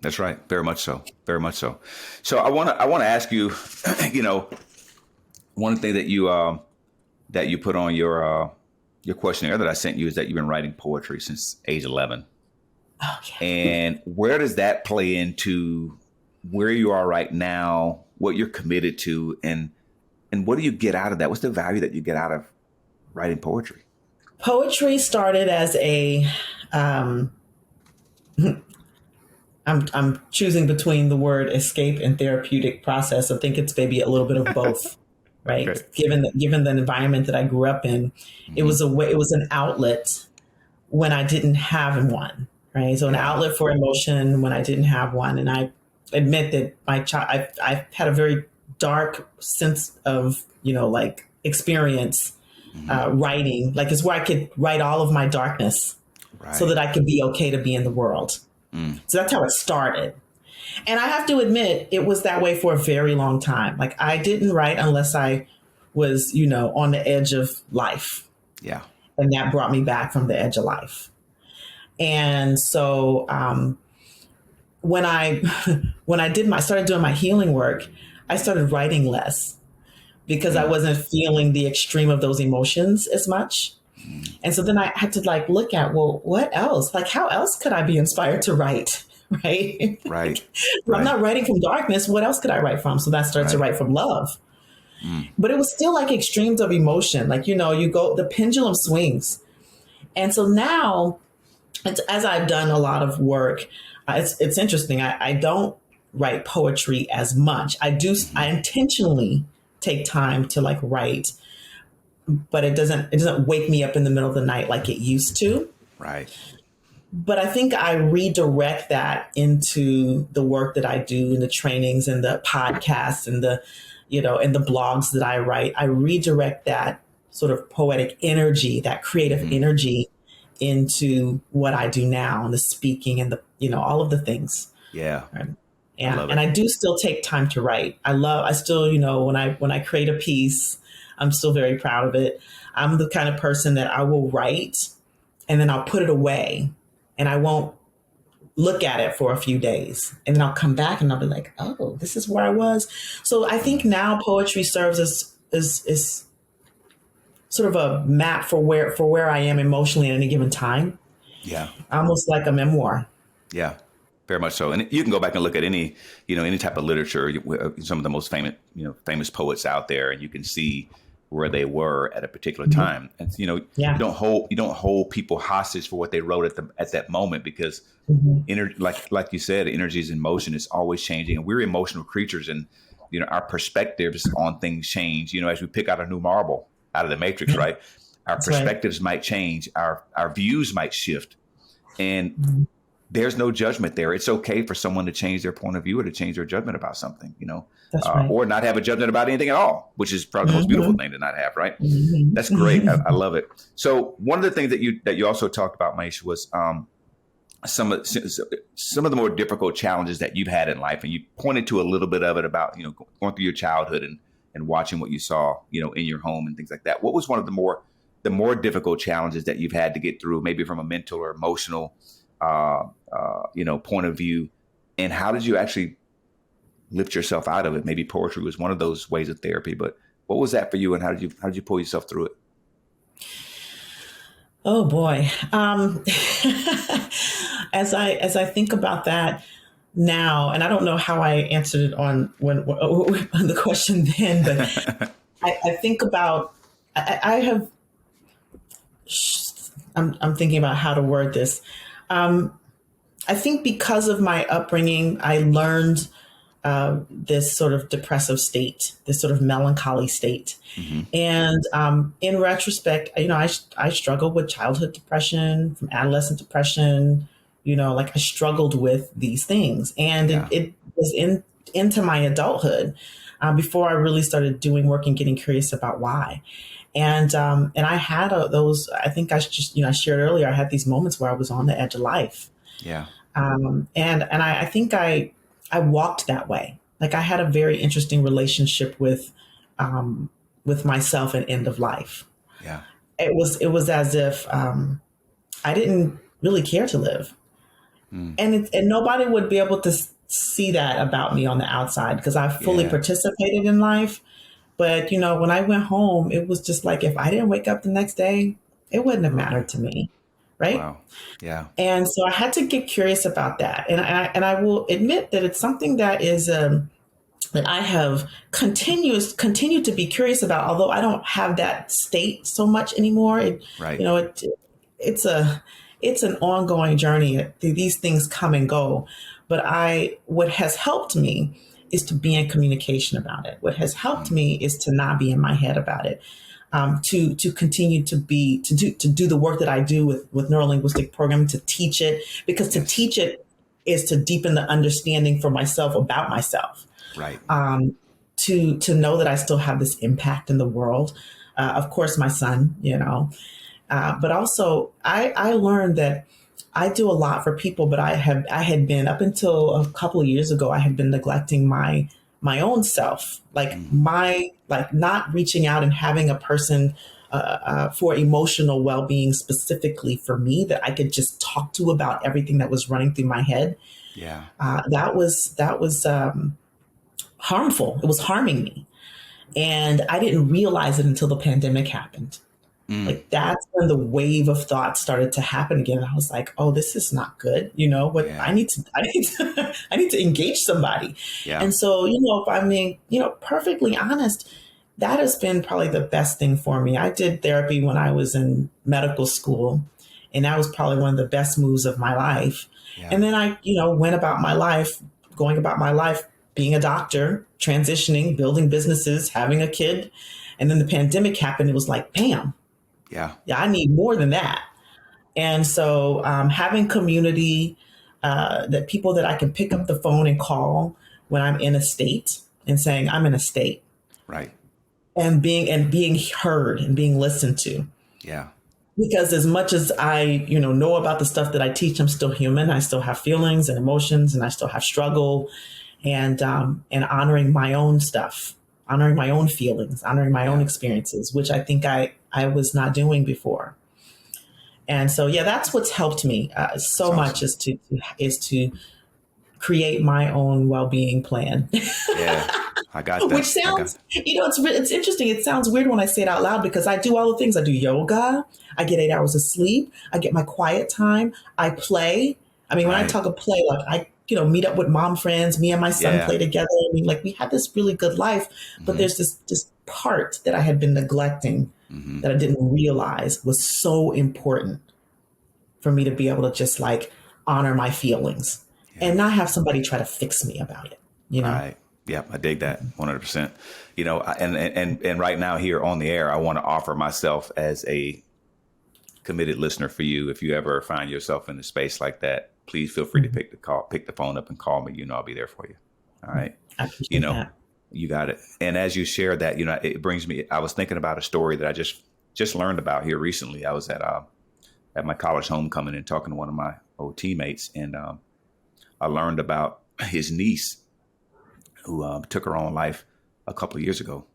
That's right. Very much so. Very much so. So I want to ask you, one thing that you put on your your questionnaire that I sent you is that you've been writing poetry since age 11. Okay. And where does that play into where you are right now, what you're committed to, and what do you get out of that? What's the value that you get out of writing poetry? Poetry started as a, I'm choosing between the word escape and therapeutic process. I think it's maybe a little bit of both, right? Okay. Given the environment that I grew up in, it was an outlet when I didn't have one, right? So an outlet for emotion when I didn't have one. And I admit that I've had a very dark sense of, like experience writing. Like it's where I could write all of my darkness so that I could be okay to be in the world. So that's how it started. And I have to admit, it was that way for a very long time. Like I didn't write unless I was, on the edge of life. Yeah. And that brought me back from the edge of life. And so when I started doing my healing work, I started writing less because I wasn't feeling the extreme of those emotions as much. And so then I had to look at, well, what else? Like, how else could I be inspired to write? Right. Right. I'm not writing from darkness. What else could I write from? So that started to write from love. But it was still like extremes of emotion. Like, the pendulum swings. And so now, as I've done a lot of work, it's interesting. I don't write poetry as much. I intentionally take time to write, but it doesn't wake me up in the middle of the night like it used to. Right. But I think I redirect that into the work that I do in the trainings and the podcasts and the blogs that I write. I redirect that sort of poetic energy, that creative energy into what I do now and the speaking and the, all of the things. Yeah. And I do still take time to write. I still, when I create a piece, I'm still very proud of it. I'm the kind of person that I will write and then I'll put it away and I won't look at it for a few days. And then I'll come back and I'll be like, oh, this is where I was. So I think now poetry serves as sort of a map for where I am emotionally at any given time. Yeah. Almost like a memoir. Yeah. Very much so. And you can go back and look at any type of literature, some of the most famous poets out there, and you can see where they were at a particular time. And, you don't hold people hostage for what they wrote at that moment, because like you said, energies in motion is always changing, and we're emotional creatures, and, our perspectives on things change, as we pick out a new marble out of the matrix, right? Our perspectives might change. Our views might shift, and there's no judgment there. It's okay for someone to change their point of view or to change their judgment about something, or not have a judgment about anything at all, which is probably the most beautiful thing to not have, right? That's great. I love it. So one of the things that you also talked about, Maiysha, was some of the more difficult challenges that you've had in life, and you pointed to a little bit of it about going through your childhood and watching what you saw in your home and things like that. What was one of the more difficult challenges that you've had to get through, maybe from a mental or emotional point of view, and how did you actually lift yourself out of it? Maybe poetry was one of those ways of therapy, but what was that for you, and how did you pull yourself through it? Oh boy. As I think about that now, and I don't know how I answered it on the question then, but I think about, I'm thinking about how to word this. I think because of my upbringing, I learned this sort of depressive state, this sort of melancholy state. And in retrospect, I struggled with childhood depression, from adolescent depression, I struggled with these things. And it was into my adulthood before I really started doing work and getting curious about why. And I had those, I think I shared earlier, I had these moments where I was on the edge of life. Yeah. And I think I walked that way. Like I had a very interesting relationship with myself and end of life. Yeah. It was as if I didn't really care to live. And nobody would be able to see that about me on the outside, because I fully participated in life. But, when I went home, it was just like, if I didn't wake up the next day, It wouldn't have mattered to me. Right. Wow. Yeah. And so I had to get curious about that. And I will admit that it's something that is, that I have continued to be curious about, although I don't have that state so much anymore. Right. You know, it's an ongoing journey. These things come and go. But what has helped me is to be in communication about it. What has helped me is to not be in my head about it. To continue to do the work that I do with neurolinguistic programming, to teach it, because to teach it is to deepen the understanding for myself about myself. Right. To know that I still have this impact in the world. Of course, my son, but also I learned that I do a lot for people, but I had been, up until a couple of years ago, I had been neglecting my own self, like not reaching out and having a person for emotional well-being specifically for me that I could just talk to about everything that was running through my head. Yeah. That was harmful. It was harming me. And I didn't realize it until the pandemic happened. Like, that's when the wave of thoughts started to happen again. And I was like, oh, this is not good. But I need to engage somebody. Yeah. And so, if I'm being, perfectly honest, that has been probably the best thing for me. I did therapy when I was in medical school, and that was probably one of the best moves of my life. Yeah. And then I, went about my life, being a doctor, transitioning, building businesses, having a kid. And then the pandemic happened. It was like, bam. Yeah, I need more than that. And so having community, that people that I can pick up the phone and call when I'm in a state, and saying I'm in a state. Right. And being heard and being listened to. Yeah. Because as much as I, know about the stuff that I teach, I'm still human. I still have feelings and emotions, and I still have struggle, and honoring my own stuff, honoring my own feelings, honoring my own experiences, which I think I was not doing before. And so, that's what's helped me so awesome. Much is to create my own well-being plan. Yeah, I got that. Which sounds, it's interesting. It sounds weird when I say it out loud, because I do all the things. I do yoga. I get 8 hours of sleep. I get my quiet time. I play. I mean, when I talk of play, like I, meet up with mom friends. Me and my son play together. I mean, like, we have this really good life, but there's this part that I had been neglecting that I didn't realize was so important for me to be able to just like honor my feelings and not have somebody try to fix me about it. Right. Yeah, I dig that 100%. And right now here on the air, I want to offer myself as a committed listener for you. If you ever find yourself in a space like that, please feel free to pick the phone up and call me. I'll be there for you. All right. I appreciate that. You got it. And as you share that, it brings me, I was thinking about a story that I just learned about here recently. I was at my college homecoming and talking to one of my old teammates, and I learned about his niece who took her own life a couple of years ago.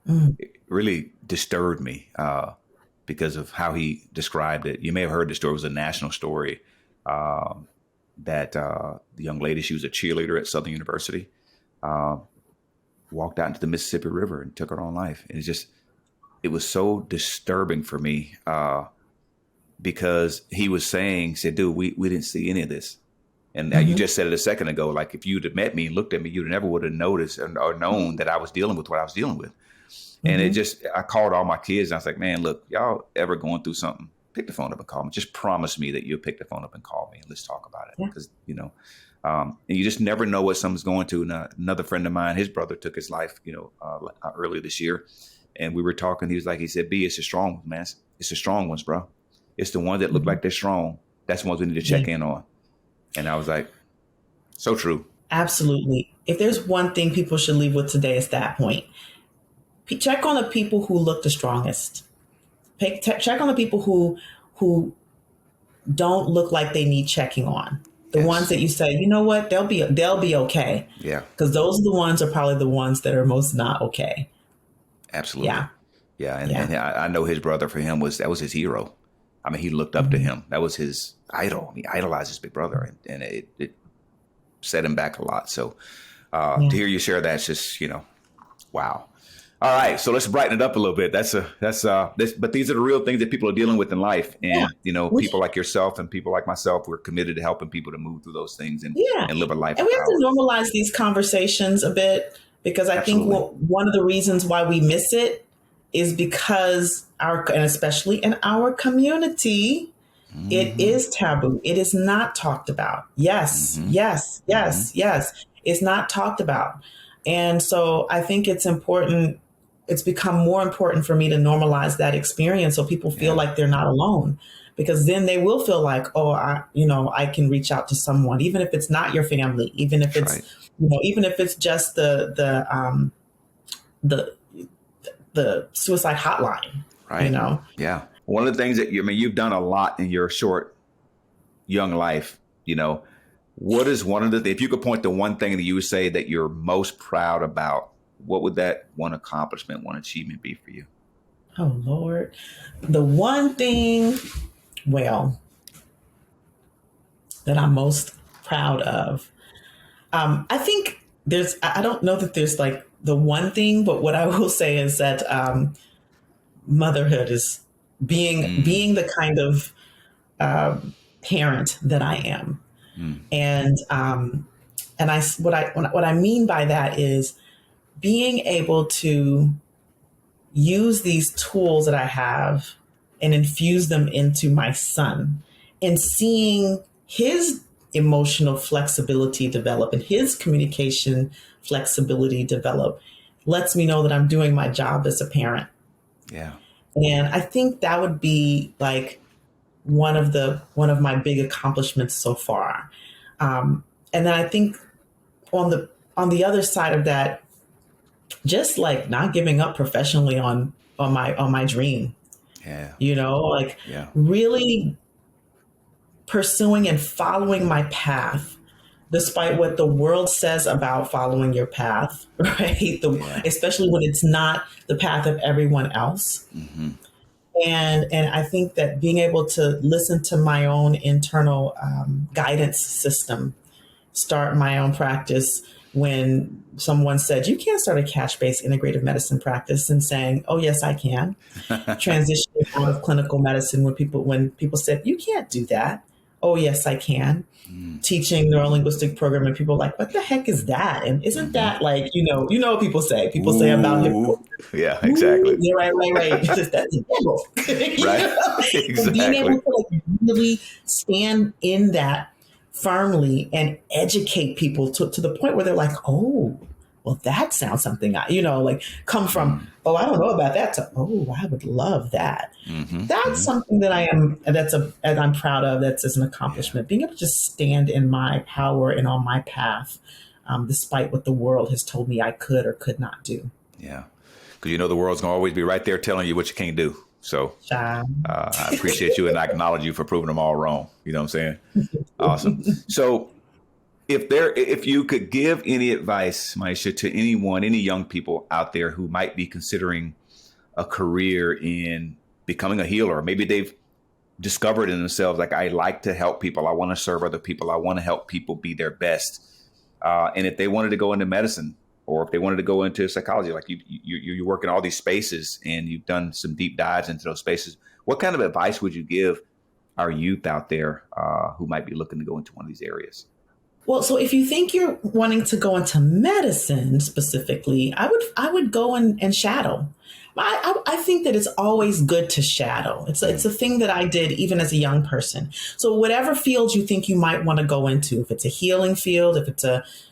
It really disturbed me because of how he described it. You may have heard the story. It was a national story that the young lady, she was a cheerleader at Southern University, walked out into the Mississippi River and took her own life. And it was so disturbing for me because he said, dude, we didn't see any of this. And you just said it a second ago, like if you'd have met me and looked at me, you never would have noticed or known that I was dealing with what I was dealing with. And I called all my kids and I was like, man, look, y'all ever going through something, pick the phone up and call me. Just promise me that you'll pick the phone up and call me and let's talk about it. Because, and you just never know what someone's going to. And, another friend of mine, his brother took his life, earlier this year. And we were talking, he said, B, it's the strong ones, man. It's the strong ones, bro. It's the ones that look like they're strong. That's the ones we need to check in on. And I was like, so true. Absolutely. If there's one thing people should leave with today, it's that point. Check on the people who look the strongest. Check on the people who don't look like they need checking on. The ones that you say, you know what, they'll be okay. Yeah. Because those are the ones are probably the ones that are most not okay. Absolutely. Yeah. And I know his brother, for him, that was his hero. I mean, he looked up to him. That was his idol. He idolized his big brother, and it set him back a lot. So to hear you share that, it's just, wow. All right, so let's brighten it up a little bit. But these are the real things that people are dealing with in life, Yeah. and people like yourself and people like myself, we're committed to helping people to move through those things and Yeah. live a life And of we have power. to normalize these conversations a bit, because I think Absolutely. one of the reasons why we miss it is because and especially in our community, it is taboo. It is not talked about. Yes, yes, yes, yes. It's not talked about. And so I think it's important. It's become more important for me to normalize that experience so people feel like they're not alone, because then they will feel like, oh, I can reach out to someone, even if it's not your family, even if That's it's, right. even if it's just the suicide hotline, Right. Yeah. One of the things that you've done a lot in your short, young life, what is one of the, if you could point to one thing that you would say that you're most proud about, what would that one accomplishment, one achievement be for you? Oh, Lord. The one thing, well, that I'm most proud of, I think I don't know that there's like the one thing, but what I will say is that motherhood is being the kind of parent that I am. And what I mean by that is being able to use these tools that I have and infuse them into my son, and seeing his emotional flexibility develop and his communication flexibility develop lets me know that I'm doing my job as a parent. Yeah. And I think that would be like one of my big accomplishments so far. And then I think on the other side of that, just like not giving up professionally on my dream, Yeah. like Yeah. really pursuing and following my path despite what the world says about following your path, right? Especially when it's not the path of everyone else. And I think that being able to listen to my own internal guidance system, start my own practice when someone said, you can't start a cash-based integrative medicine practice, and saying, oh, yes, I can. Transitioning out of clinical medicine when people said, you can't do that. Oh, yes, I can. Teaching neurolinguistic programming, people are like, what the heck is that? And isn't that like, what people say? People say about hypnosis. Yeah, exactly. Yeah, right. That's devil. Right. Exactly. And being able to like really stand in that firmly and educate people to the point where they're like, oh, well, that sounds something like come from, oh, I don't know about that, to, oh, I would love that. That's something that I'm proud of. That's as an accomplishment, being able to just stand in my power and on my path, despite what the world has told me I could or could not do. Yeah. Because the world's going to always be right there telling you what you can't do. So I appreciate you, and I acknowledge you for proving them all wrong. You know what I'm saying? Awesome. So if you could give any advice, Maiysha, to any young people out there who might be considering a career in becoming a healer, maybe they've discovered in themselves, like, I like to help people. I want to serve other people. I want to help people be their best. And if they wanted to go into medicine, or if they wanted to go into psychology, like you work in all these spaces and you've done some deep dives into those spaces, what kind of advice would you give our youth out there who might be looking to go into one of these areas? Well, so if you think you're wanting to go into medicine specifically, I would go and shadow. I think that it's always good to shadow. It's a thing that I did even as a young person. So whatever field you think you might want to go into, if it's a healing field, if it's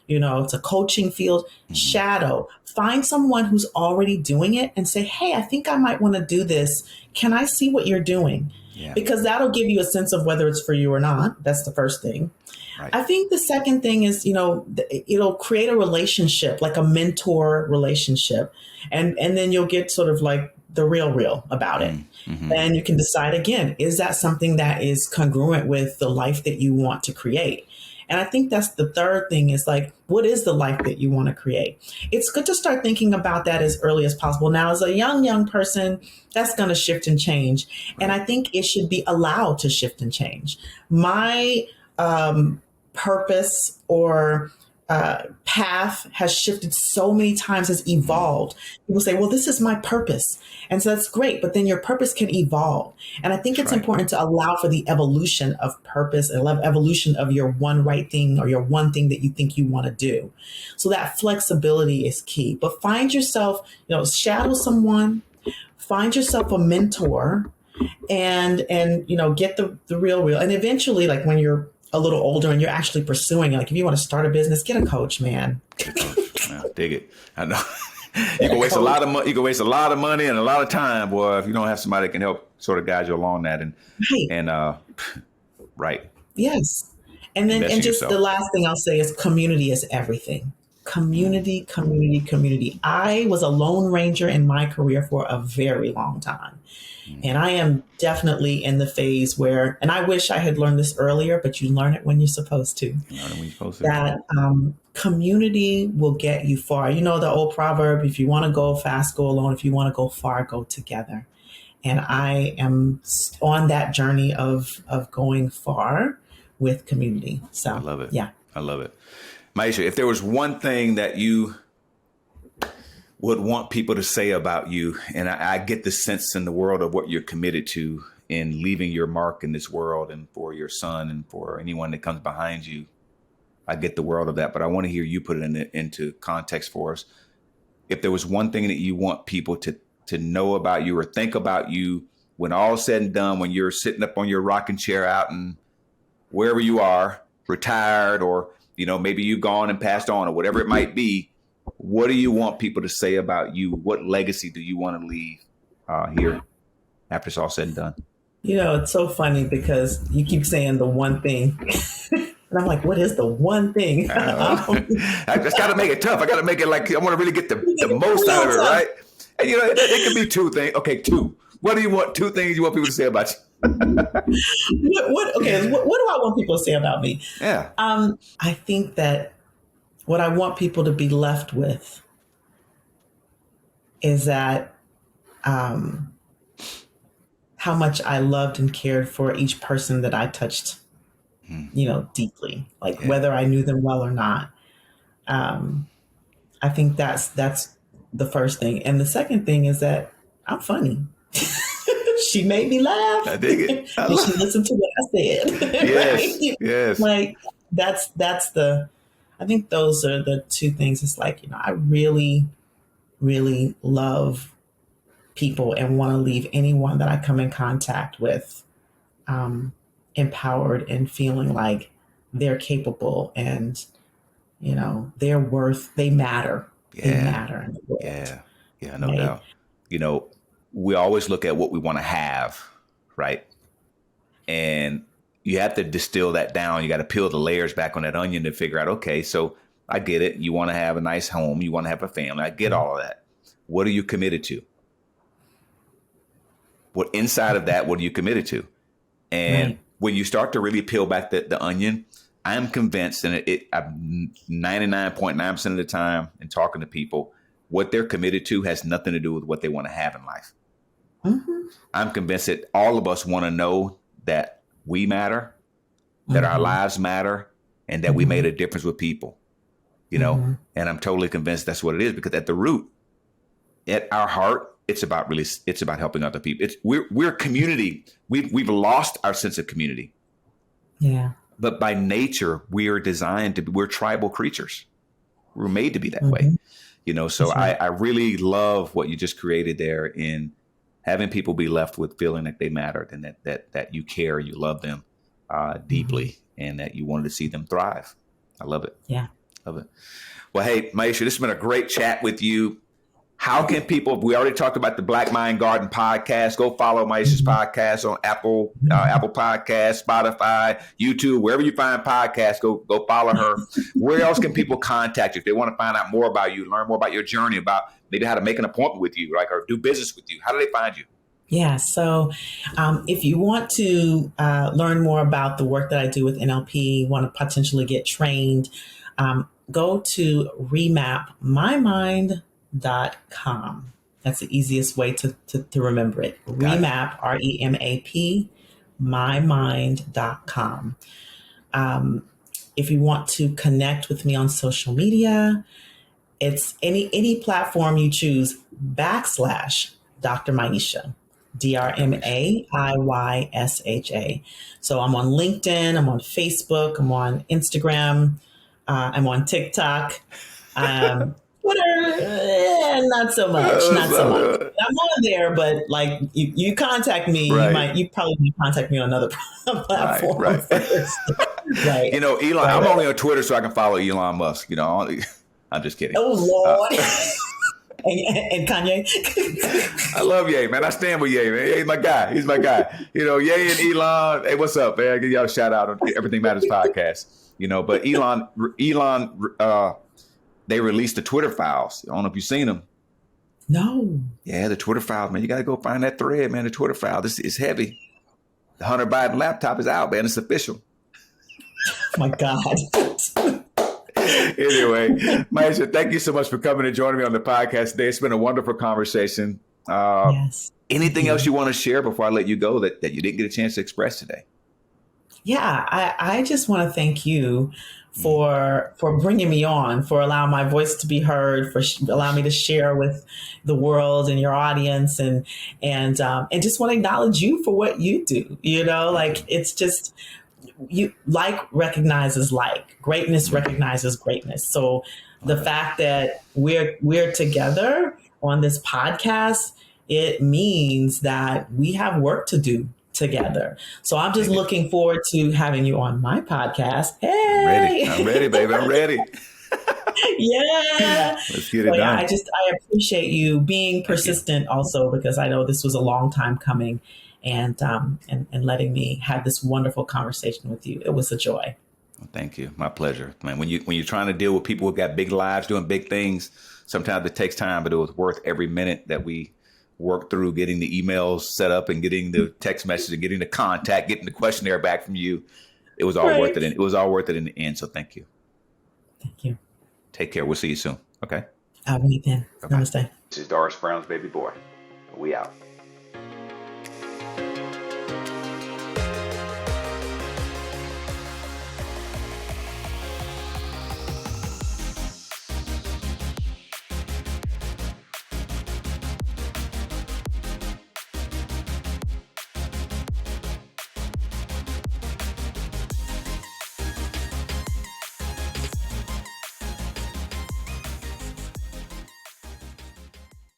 it's a coaching field, shadow. Find someone who's already doing it and say, hey, I think I might want to do this. Can I see what you're doing? Yeah. Because that'll give you a sense of whether it's for you or not. That's the first thing. Right. I think the second thing is, it'll create a relationship, like a mentor relationship. And then you'll get sort of like the real about it. And you can decide again, is that something that is congruent with the life that you want to create? And I think that's the third thing, is like, what is the life that you want to create? It's good to start thinking about that as early as possible. Now, as a young person, that's going to shift and change. Right. And I think it should be allowed to shift and change. My purpose or path has shifted so many times, has evolved. People say, well, this is my purpose. And so that's great, but then your purpose can evolve. And I think it's important to allow for the evolution of purpose and evolution of your one right thing or your one thing that you think you want to do. So that flexibility is key. But find yourself, shadow someone, find yourself a mentor, and get the real. And eventually, like when you're a little older and you're actually pursuing it, like if you want to start a business, get a coach, man. Dig it. I know. You can waste a lot of money. You can waste a lot of money and a lot of time, boy, if you don't have somebody that can help sort of guide you along that. Right. Yes. And then, and just the last thing I'll say is community is everything. Community, community, community. I was a lone ranger in my career for a very long time. And I am definitely in the phase where, and I wish I had learned this earlier, but you learn it when you're supposed to. That community will get you far. You know the old proverb, if you want to go fast, go alone. If you want to go far, go together. And I am on that journey of going far with community. So I love it. Yeah. I love it. Maiysha, if there was one thing that you would want people to say about you, and I get the sense in the world of what you're committed to in leaving your mark in this world and for your son and for anyone that comes behind you, I get the world of that, but I want to hear you put it into context for us. If there was one thing that you want people to know about you or think about you when all's said and done, when you're sitting up on your rocking chair out and wherever you are, retired, or maybe you've gone and passed on or whatever it might be, what do you want people to say about you? What legacy do you want to leave here after it's all said and done? It's so funny because you keep saying the one thing. And I'm like, what is the one thing? I just got to make it tough. I got to make it like I want to really get the most out of it, right? And it can be two things. Okay, two. What do you want? Two things you want people to say about you? What do I want people to say about me? Yeah. I think that what I want people to be left with is that how much I loved and cared for each person that I touched, deeply, whether I knew them well or not. I think that's the first thing. And the second thing is that I'm funny. She made me laugh. I dig it. And she listened to what I said. Yes. Right? Yes. Like I think those are the two things. It's like, I really, really love people and want to leave anyone that I come in contact with empowered and feeling like they're capable and, they're worth, they matter. Yeah. They matter in the world. Yeah, no doubt. We always look at what we want to have, right? And you have to distill that down. You got to peel the layers back on that onion to figure out, okay, so I get it. You want to have a nice home. You want to have a family. I get all of that. What are you committed to? What inside of that, what are you committed to? And when you start to really peel back the onion, I'm convinced, and I'm 99.9% of the time in talking to people, what they're committed to has nothing to do with what they want to have in life. Mm-hmm. I'm convinced that all of us want to know that we matter, that our lives matter, and that we made a difference with people, and I'm totally convinced that's what it is, because at the root, at our heart, it's about helping other people. We're community. We've lost our sense of community. Yeah. But by nature, we're tribal creatures. We're made to be that way. So right. I really love what you just created there in having people be left with feeling like they mattered and that you care, you love them deeply, and that you wanted to see them thrive. I love it. Yeah. Love it. Well, hey, Maiysha, this has been a great chat with you. How can people, we already talked about the Black Mind Garden podcast. Go follow Maiysha's podcast on Apple Podcasts, Spotify, YouTube, wherever you find podcasts, go follow her. Where else can people contact you if they want to find out more about you, learn more about your journey, about maybe how to make an appointment with you, or do business with you? How do they find you? Yeah. So if you want to learn more about the work that I do with NLP, want to potentially get trained, go to remapmymind.com. That's the easiest way to remember it. Remap, REMAP, mymind.com. if you want to connect with me on social media, it's any platform you choose, / Dr. Maiysha, DrMaiysha. So I'm on LinkedIn, I'm on Facebook, I'm on Instagram, I'm on TikTok, Twitter, not so much, not so much. I'm on there, but like you contact me, Right. you probably need to contact me on another platform Right. first. Right. You know, Elon, I'm only on Twitter so I can follow Elon Musk. You know, I'm just kidding. Oh Lord. And Kanye. I love Ye, man. I stand with Ye, man. Ye's my guy. He's my guy. You know, Ye and Elon. Hey, what's up, man? I give y'all a shout out on Everything Matters podcast. You know, but Elon, they released the Twitter files. I don't know if you've seen them. No. Yeah, the Twitter files, man. You got to go find that thread, man. The Twitter file. This is heavy. The Hunter Biden laptop is out, man. It's official. Oh my God. Anyway, Maiysha, thank you so much for coming and joining me on the podcast today. It's been a wonderful conversation. Yes. Anything else you want to share before I let you go that you didn't get a chance to express today? Yeah, I just want to thank you for bringing me on, for allowing my voice to be heard, for allowing me to share with the world and your audience, and just want to acknowledge you for what you do. You know, like it's just you like recognizes like greatness recognizes greatness. So the fact that we're together on this podcast, it means that we have work to do together. So I'm just looking forward to having you on my podcast. Hey, I'm ready, baby. I'm ready. Yeah. Let's get it done. Yeah, I appreciate you being persistent also, because I know this was a long time coming, and letting me have this wonderful conversation with you. It was a joy. Well, thank you. My pleasure, man. When you're trying to deal with people who got big lives doing big things, sometimes it takes time, but it was worth every minute that we worked through getting the emails set up and getting the text message and getting the contact, getting the questionnaire back from you. It was all worth it. It was all worth it in the end. So thank you. Thank you. Take care. We'll see you soon. Okay. I'll meet then. Bye-bye. Namaste. This is Doris Brown's baby boy. We out.